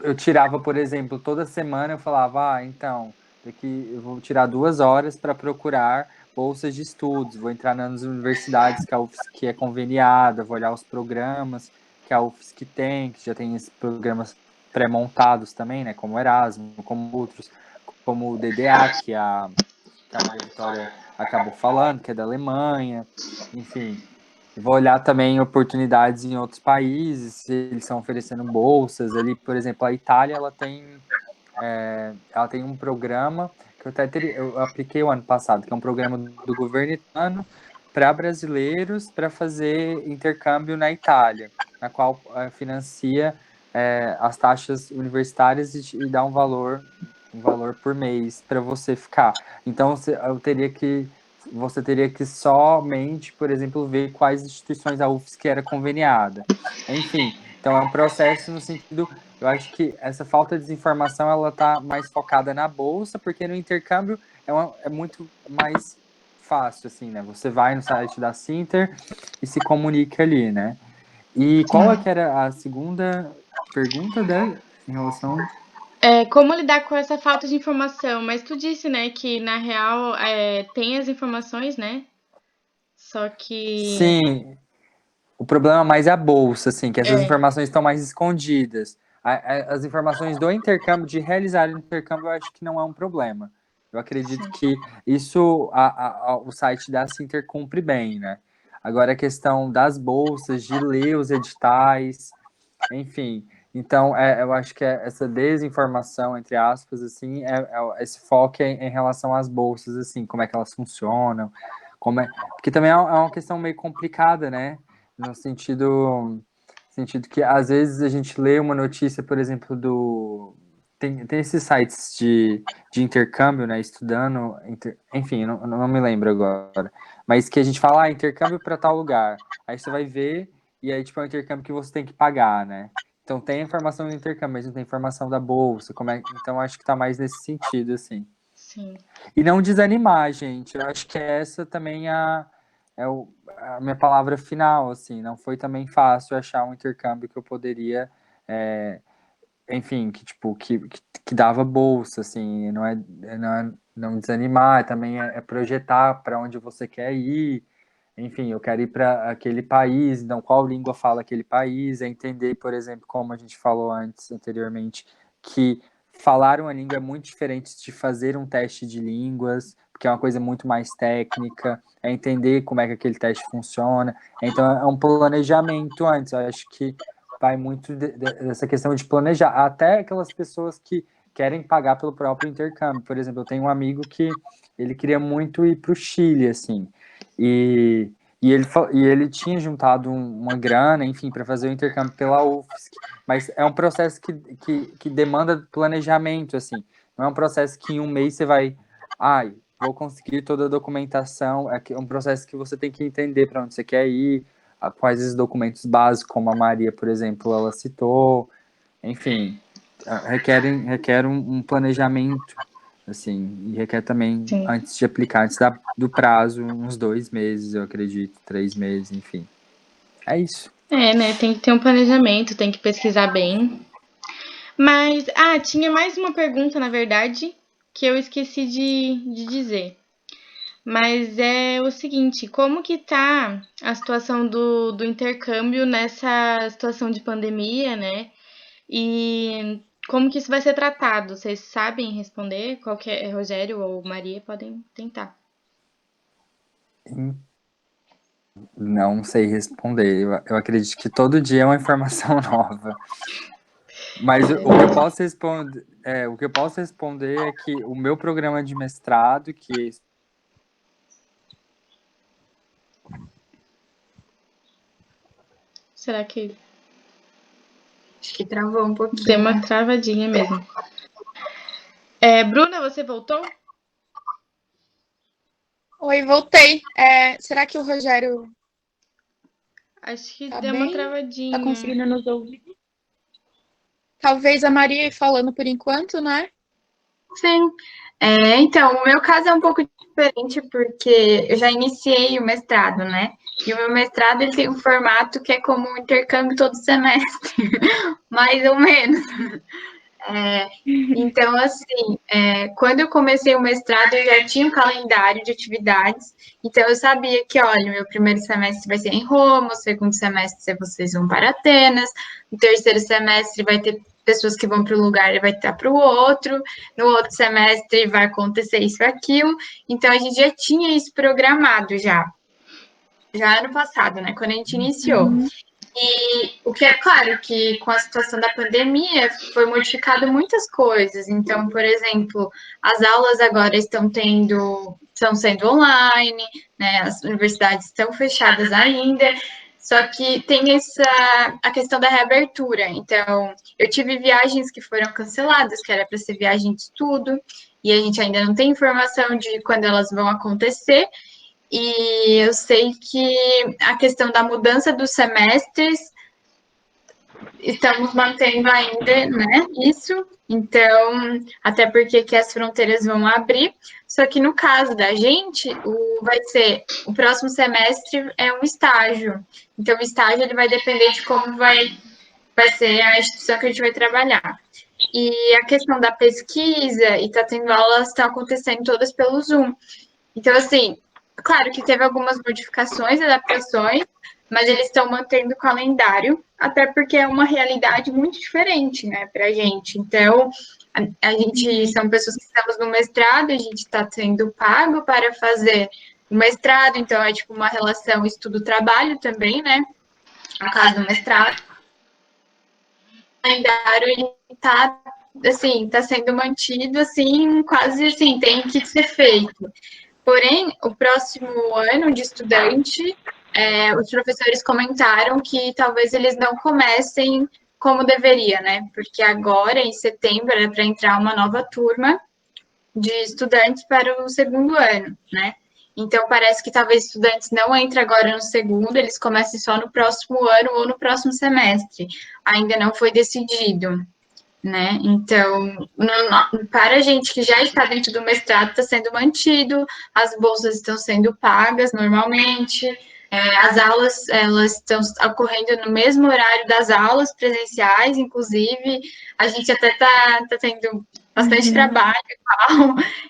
eu tirava, por exemplo, toda semana eu falava, então, daqui eu vou tirar 2 horas para procurar bolsas de estudos, vou entrar nas universidades que a UFSC é conveniada, vou olhar os programas que a UFSC tem, que já tem esses programas pré-montados também, né, como Erasmus, como outros, como o DDA, que a Maria Vitória acabou falando, que é da Alemanha, enfim. Vou olhar também oportunidades em outros países, se eles estão oferecendo bolsas. Ali, por exemplo, a Itália, ela tem um programa que eu apliquei o ano passado, que é um programa do governo italiano para brasileiros para fazer intercâmbio na Itália, na qual financia as taxas universitárias e dá um valor por mês para você ficar. Então, você teria que somente, por exemplo, ver quais instituições a UFSC era conveniada. Enfim, então é um processo no sentido, eu acho que essa falta de desinformação, ela está mais focada na bolsa, porque no intercâmbio é muito mais fácil, assim, né? Você vai no site da Sinter e se comunica ali, né? E qual é que era a segunda pergunta em relação... Como lidar com essa falta de informação? Mas tu disse, né, que na real tem as informações, né? Só que... Sim, o problema mais é a bolsa, assim, que essas informações estão mais escondidas. As informações do intercâmbio, de realizar o intercâmbio, eu acho que não é um problema. Eu acredito que isso o site da Sinter cumpre bem, né? Agora a questão das bolsas, de ler os editais, enfim. Então, eu acho que essa desinformação, entre aspas, assim, esse foco em relação às bolsas, assim, como é que elas funcionam, porque também é uma questão meio complicada, né? No sentido que, às vezes, a gente lê uma notícia, por exemplo, tem esses sites de intercâmbio, né? Estudando, enfim, não me lembro agora, mas que a gente fala, intercâmbio para tal lugar. Aí você vai ver, e aí, tipo, é um intercâmbio que você tem que pagar, né? Então tem a informação do intercâmbio, mas não tem informação da bolsa, então acho que tá mais nesse sentido, assim. Sim. E não desanimar, gente. Eu acho que essa também a minha palavra final, assim. Não foi também fácil achar um intercâmbio que eu poderia, enfim, que tipo que dava bolsa, assim. Não desanimar, também é projetar para onde você quer ir. Enfim, eu quero ir para aquele país, então qual língua fala aquele país, é entender, por exemplo, como a gente falou anteriormente, que falar uma língua é muito diferente de fazer um teste de línguas, porque é uma coisa muito mais técnica, é entender como é que aquele teste funciona. Então, é um planejamento antes. Eu acho que vai muito dessa questão de planejar. Até aquelas pessoas que querem pagar pelo próprio intercâmbio. Por exemplo, eu tenho um amigo que ele queria muito ir para o Chile, assim, e ele tinha juntado uma grana, enfim, para fazer o intercâmbio pela UFSC, mas é um processo que demanda planejamento, assim, não é um processo que em um mês você vai, vou conseguir toda a documentação, é um processo que você tem que entender para onde você quer ir, quais os documentos básicos, como a Maria, por exemplo, ela citou, enfim, requer um planejamento, assim, e requer também, antes de aplicar, antes do prazo, uns 2 meses, eu acredito, 3 meses, enfim. É isso. Né? Tem que ter um planejamento, tem que pesquisar bem. Mas, tinha mais uma pergunta, na verdade, que eu esqueci de dizer. Mas é o seguinte, como que tá a situação do intercâmbio nessa situação de pandemia, né? E como que isso vai ser tratado? Vocês sabem responder? Qualquer Rogério ou Maria podem tentar. Não sei responder. Eu acredito que todo dia é uma informação nova. Mas o que eu posso responder é que o meu programa de mestrado, que Será que... Acho que travou um pouquinho. Deu uma travadinha mesmo. Bruna, você voltou? Oi, voltei. Será que o Rogério... Acho que deu uma travadinha. Tá conseguindo nos ouvir? Talvez a Maria falando por enquanto, né? Sim. Então, o meu caso é um pouco diferente, porque eu já iniciei o mestrado, né? E o meu mestrado ele tem um formato que é como um intercâmbio todo semestre, mais ou menos. Então, assim, quando eu comecei o mestrado, eu já tinha um calendário de atividades, então eu sabia que, olha, meu primeiro semestre vai ser em Roma, o segundo semestre vocês vão para Atenas, o terceiro semestre vai ter pessoas que vão para um lugar e vai estar para o outro, no outro semestre vai acontecer isso e aquilo, então a gente já tinha isso programado já ano passado, né, quando a gente iniciou. E o que é claro que com a situação da pandemia foi modificado muitas coisas. Então, por exemplo, as aulas agora estão sendo online, né? As universidades estão fechadas ainda. Só que tem a questão da reabertura. Então, eu tive viagens que foram canceladas, que era para ser viagem de estudo, e a gente ainda não tem informação de quando elas vão acontecer. E eu sei que a questão da mudança dos semestres, estamos mantendo ainda, né, isso. Então, até porque que as fronteiras vão abrir. Só que no caso da gente, o próximo semestre é um estágio. Então, o estágio ele vai depender de como vai ser a instituição que a gente vai trabalhar. E a questão da pesquisa, e tá tendo aulas, estão acontecendo todas pelo Zoom. Então, assim, claro que teve algumas modificações, adaptações, mas eles estão mantendo o calendário, até porque é uma realidade muito diferente, né, para a gente. Então, a gente são pessoas que estamos no mestrado, a gente está sendo pago para fazer o mestrado, então é tipo uma relação estudo-trabalho também, né? No caso do mestrado. O calendário, ele está assim, está sendo mantido, assim, quase assim, tem que ser feito. Porém, o próximo ano de estudante, os professores comentaram que talvez eles não comecem como deveria, né? Porque agora, em setembro, é para entrar uma nova turma de estudantes para o segundo ano, né? Então, parece que talvez estudantes não entrem agora no segundo, eles comecem só no próximo ano ou no próximo semestre. Ainda não foi decidido, né? Então, para a gente que já está dentro do mestrado, está sendo mantido, as bolsas estão sendo pagas normalmente, as aulas elas estão ocorrendo no mesmo horário das aulas presenciais, inclusive, a gente até está tendo bastante trabalho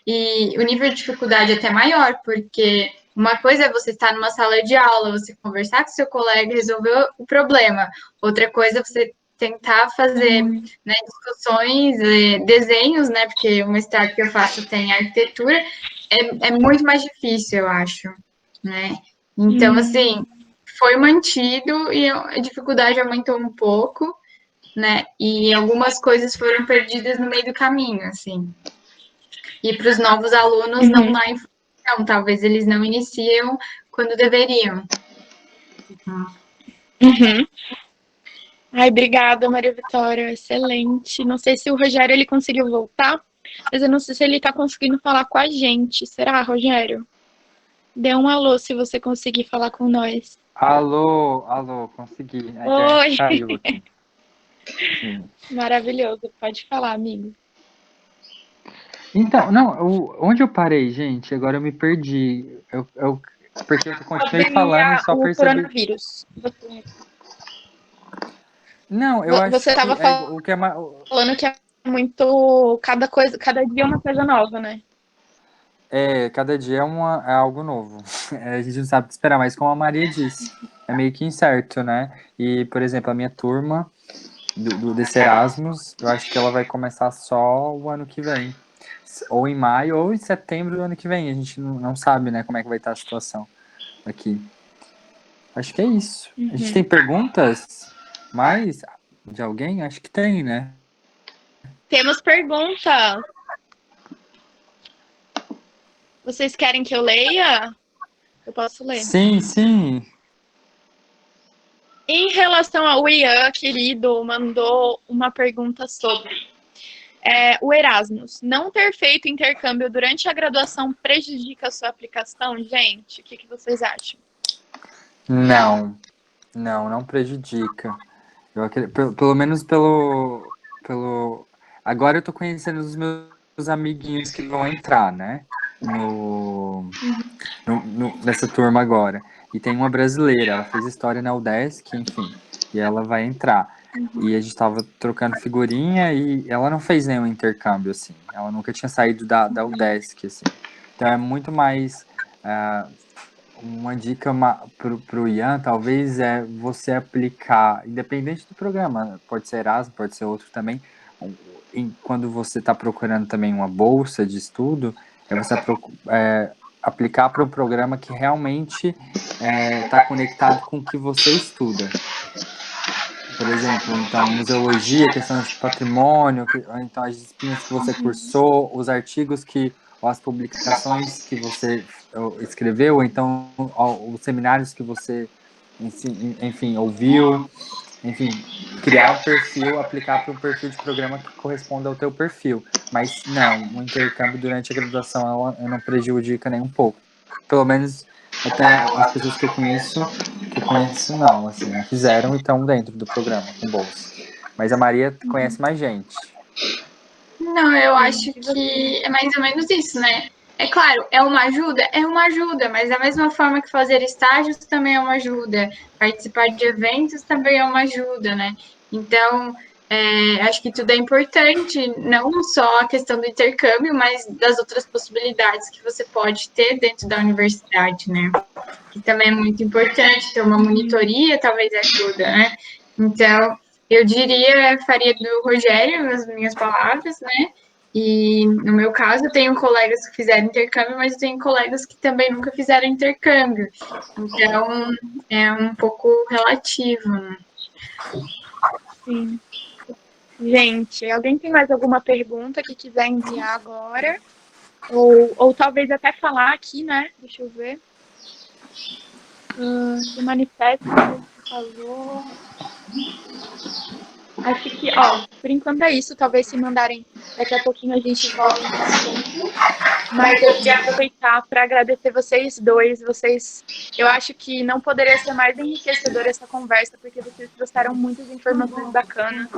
e o nível de dificuldade é até maior, porque uma coisa é você estar numa sala de aula, você conversar com seu colega e resolver o problema, outra coisa é você tentar fazer, né, discussões, desenhos, né, porque o mestrado que eu faço tem arquitetura, é muito mais difícil, eu acho, né. Então, assim, foi mantido e a dificuldade aumentou um pouco, né, e algumas coisas foram perdidas no meio do caminho, assim. E para os novos alunos não dá informação, talvez eles não iniciam quando deveriam. Ai, obrigada, Maria Vitória, excelente. Não sei se o Rogério ele conseguiu voltar, mas eu não sei se ele está conseguindo falar com a gente. Será, Rogério? Dê um alô se você conseguir falar com nós. Alô, consegui. Oi! Caiu aqui. Maravilhoso, pode falar, amigo. Então, não, onde eu parei, gente? Agora eu me perdi. Porque eu continuei falando e só percebi. Coronavírus. Não, eu acho você estava que o que é falando que é muito. Cada dia é uma coisa nova, né? Cada dia é algo novo. A gente não sabe o que esperar, mas como a Maria disse, é meio que incerto, né? E, por exemplo, a minha turma desse Erasmus, eu acho que ela vai começar só o ano que vem. Ou em maio, ou em setembro do ano que vem. A gente não sabe, né, como é que vai estar a situação aqui. Acho que é isso. A gente tem perguntas? Mais de alguém? Acho que tem, né? Temos perguntas. Vocês querem que eu leia? Eu posso ler. Sim. Em relação ao Ian, querido, mandou uma pergunta sobre o Erasmus. Não ter feito intercâmbio durante a graduação prejudica a sua aplicação? Gente, o que vocês acham? Não prejudica. Pelo menos pelo... Agora eu tô conhecendo os meus amiguinhos que vão entrar, né? Nessa turma agora. E tem uma brasileira, ela fez história na UDESC, enfim. E ela vai entrar. E a gente tava trocando figurinha e ela não fez nenhum intercâmbio, assim. Ela nunca tinha saído da UDESC, assim. Então é muito mais... uma dica pro Ian, talvez, é você aplicar, independente do programa, pode ser Erasmus, pode ser outro também, quando você está procurando também uma bolsa de estudo, é você aplicar para um programa que realmente está conectado com o que você estuda. Por exemplo, então, museologia, questões de patrimônio, então as disciplinas que você cursou, os artigos ou as publicações que você escreveu, ou então os seminários que você, enfim, ouviu, enfim, criar um perfil, aplicar para um perfil de programa que corresponda ao teu perfil. Mas não, o intercâmbio durante a graduação ela não prejudica nem um pouco. Pelo menos até as pessoas que eu conheço não, assim, não fizeram e estão dentro do programa com bolsa. Mas a Maria conhece mais gente. Não, eu acho que é mais ou menos isso, né? É claro, é uma ajuda, mas da mesma forma que fazer estágios também é uma ajuda, participar de eventos também é uma ajuda, né? Então, acho que tudo é importante, não só a questão do intercâmbio, mas das outras possibilidades que você pode ter dentro da universidade, né? Que também é muito importante, ter uma monitoria talvez ajuda, né? Então, eu faria do Rogério as minhas palavras, né? E no meu caso, eu tenho colegas que fizeram intercâmbio, mas eu tenho colegas que também nunca fizeram intercâmbio. Então, é um pouco relativo, né? Sim. Gente, alguém tem mais alguma pergunta que quiser enviar agora? Ou talvez até falar aqui, né? Deixa eu ver. Se manifesta, por favor. Acho que, por enquanto é isso. Talvez se mandarem, daqui a pouquinho a gente volta no assunto. Mas eu queria aproveitar para agradecer vocês dois. Eu acho que não poderia ser mais enriquecedora essa conversa, porque vocês trouxeram muitas informações bacanas.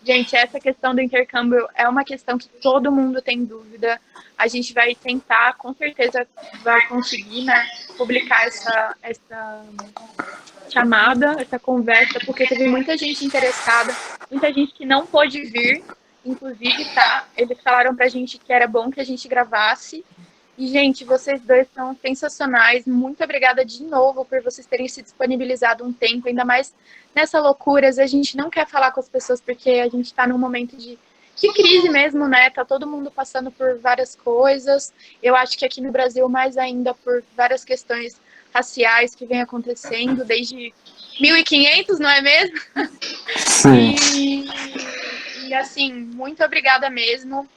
Gente, essa questão do intercâmbio é uma questão que todo mundo tem dúvida. A gente vai tentar, com certeza, vai conseguir, né, publicar essa chamada, essa conversa, porque teve muita gente interessada, muita gente que não pôde vir, inclusive, tá? Eles falaram pra gente que era bom que a gente gravasse. E, gente, vocês dois são sensacionais. Muito obrigada de novo por vocês terem se disponibilizado um tempo, ainda mais nessa loucura. A gente não quer falar com as pessoas porque a gente está num momento de crise mesmo, né? Tá todo mundo passando por várias coisas. Eu acho que aqui no Brasil, mais ainda por várias questões raciais que vem acontecendo desde 1500, não é mesmo? Sim. E assim, muito obrigada mesmo.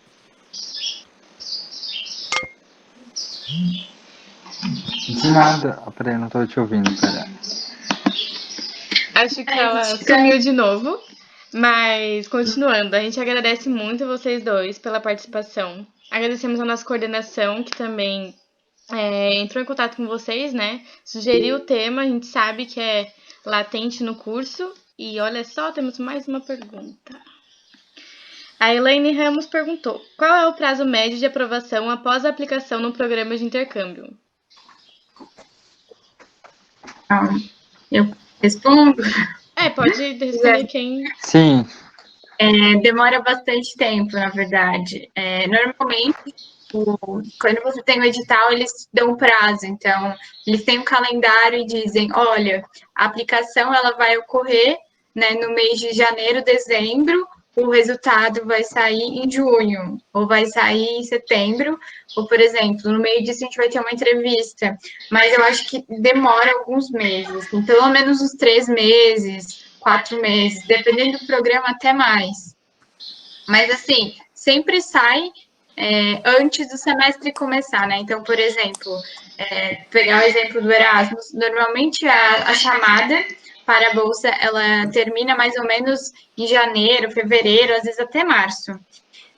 De nada. Peraí, não tô te ouvindo, pera. Acho que ela sumiu de novo. Mas, continuando, a gente agradece muito vocês dois pela participação. Agradecemos a nossa coordenação, que também entrou em contato com vocês, né? Sugeriu o tema, a gente sabe que é latente no curso. E olha só, temos mais uma pergunta. A Elaine Ramos perguntou: qual é o prazo médio de aprovação após a aplicação no programa de intercâmbio? Eu respondo? Pode responder quem... Sim. Demora bastante tempo, na verdade. Normalmente, quando você tem o edital, eles dão prazo. Então, eles têm um calendário e dizem, olha, a aplicação ela vai ocorrer, né, no mês de janeiro, dezembro, o resultado vai sair em junho, ou vai sair em setembro, ou, por exemplo, no meio disso a gente vai ter uma entrevista. Mas eu acho que demora alguns meses, assim, pelo menos uns 3 meses, 4 meses, dependendo do programa, até mais. Mas, assim, sempre sai antes do semestre começar, né? Então, por exemplo, pegar o exemplo do Erasmus, normalmente a chamada para a bolsa, ela termina mais ou menos em janeiro, fevereiro, às vezes até março.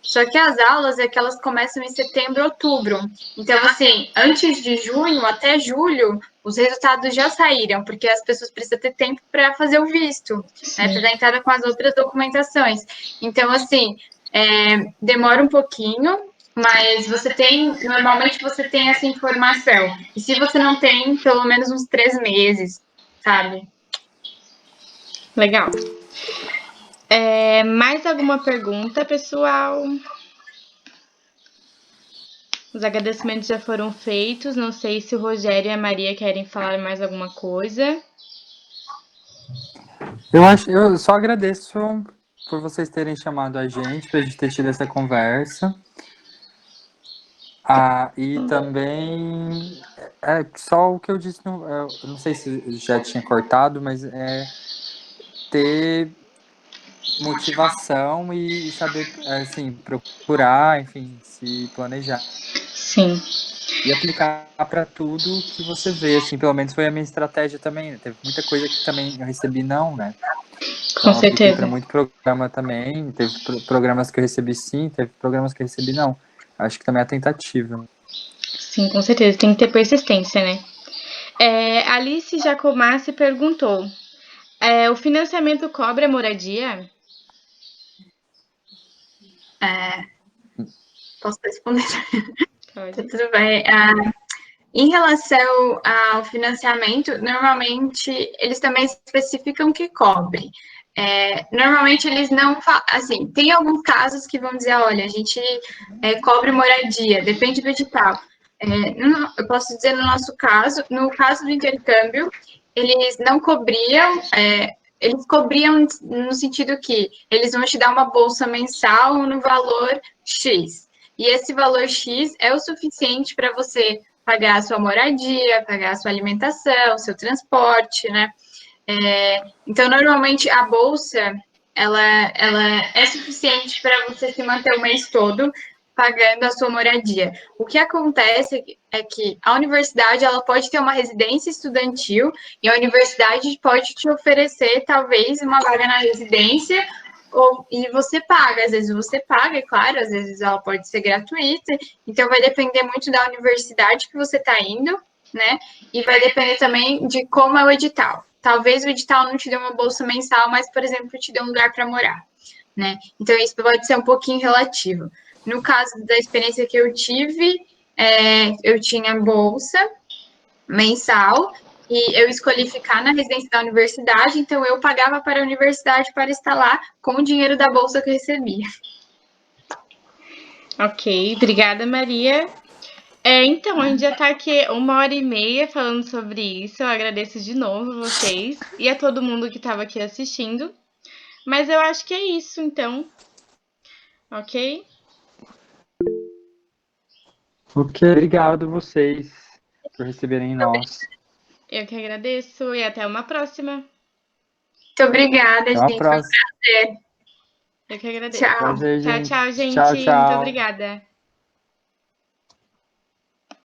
Só que as aulas é que elas começam em setembro, outubro. Então, assim, antes de junho até julho, os resultados já saíram, porque as pessoas precisam ter tempo para fazer o visto, né, para dar entrada com as outras documentações. Então, assim, demora um pouquinho, mas normalmente você tem essa informação. E se você não tem, pelo menos uns 3 meses, sabe? Legal. Mais alguma pergunta, pessoal? Os agradecimentos já foram feitos. Não sei se o Rogério e a Maria querem falar mais alguma coisa. Eu só agradeço por vocês terem chamado a gente, pra gente ter tido essa conversa. E também, só o que eu disse, eu não sei se já tinha cortado, mas ter motivação e saber, assim, procurar, enfim, se planejar. Sim. E aplicar para tudo que você vê, assim, pelo menos foi a minha estratégia também. Né? Teve muita coisa que também eu recebi não, né? Então, com certeza. Para muito programa também. Teve programas que eu recebi sim, teve programas que eu recebi não. Acho que também é a tentativa. Sim, com certeza. Tem que ter persistência, né? Alice Jacomassi perguntou: o financiamento cobra moradia? Posso responder? Pode. Tudo bem. Em relação ao financiamento, normalmente eles também especificam que cobre. Normalmente eles não, assim, tem alguns casos que vão dizer, olha, a gente cobre moradia, depende do edital. Eu posso dizer no nosso caso, no caso do intercâmbio, eles não cobriam, eles cobriam no sentido que eles vão te dar uma bolsa mensal no valor X. E esse valor X é o suficiente para você pagar a sua moradia, pagar a sua alimentação, seu transporte, né? Então, normalmente, a bolsa, ela é suficiente para você se manter o mês todo pagando a sua moradia. O que acontece é que a universidade, ela pode ter uma residência estudantil e a universidade pode te oferecer, talvez, uma vaga na residência e você paga, às vezes você paga, é claro, às vezes ela pode ser gratuita, então vai depender muito da universidade que você está indo, né? E vai depender também de como é o edital. Talvez o edital não te dê uma bolsa mensal, mas, por exemplo, te dê um lugar para morar, né? Então, isso pode ser um pouquinho relativo. No caso da experiência que eu tive, eu tinha bolsa mensal, e eu escolhi ficar na residência da universidade, então eu pagava para a universidade para estar lá com o dinheiro da bolsa que eu recebia. Ok, obrigada, Maria. Então, a gente já está aqui 1h30 falando sobre isso. Eu agradeço de novo vocês e a todo mundo que estava aqui assistindo. Mas eu acho que é isso, então. Ok? Ok, obrigado vocês por receberem nós. Eu que agradeço e até uma próxima. Muito obrigada, Até uma gente. próxima. Foi um prazer. Eu que agradeço. Tchau. Prazer, gente. Tchau, gente. Tchau, tchau. Muito obrigada.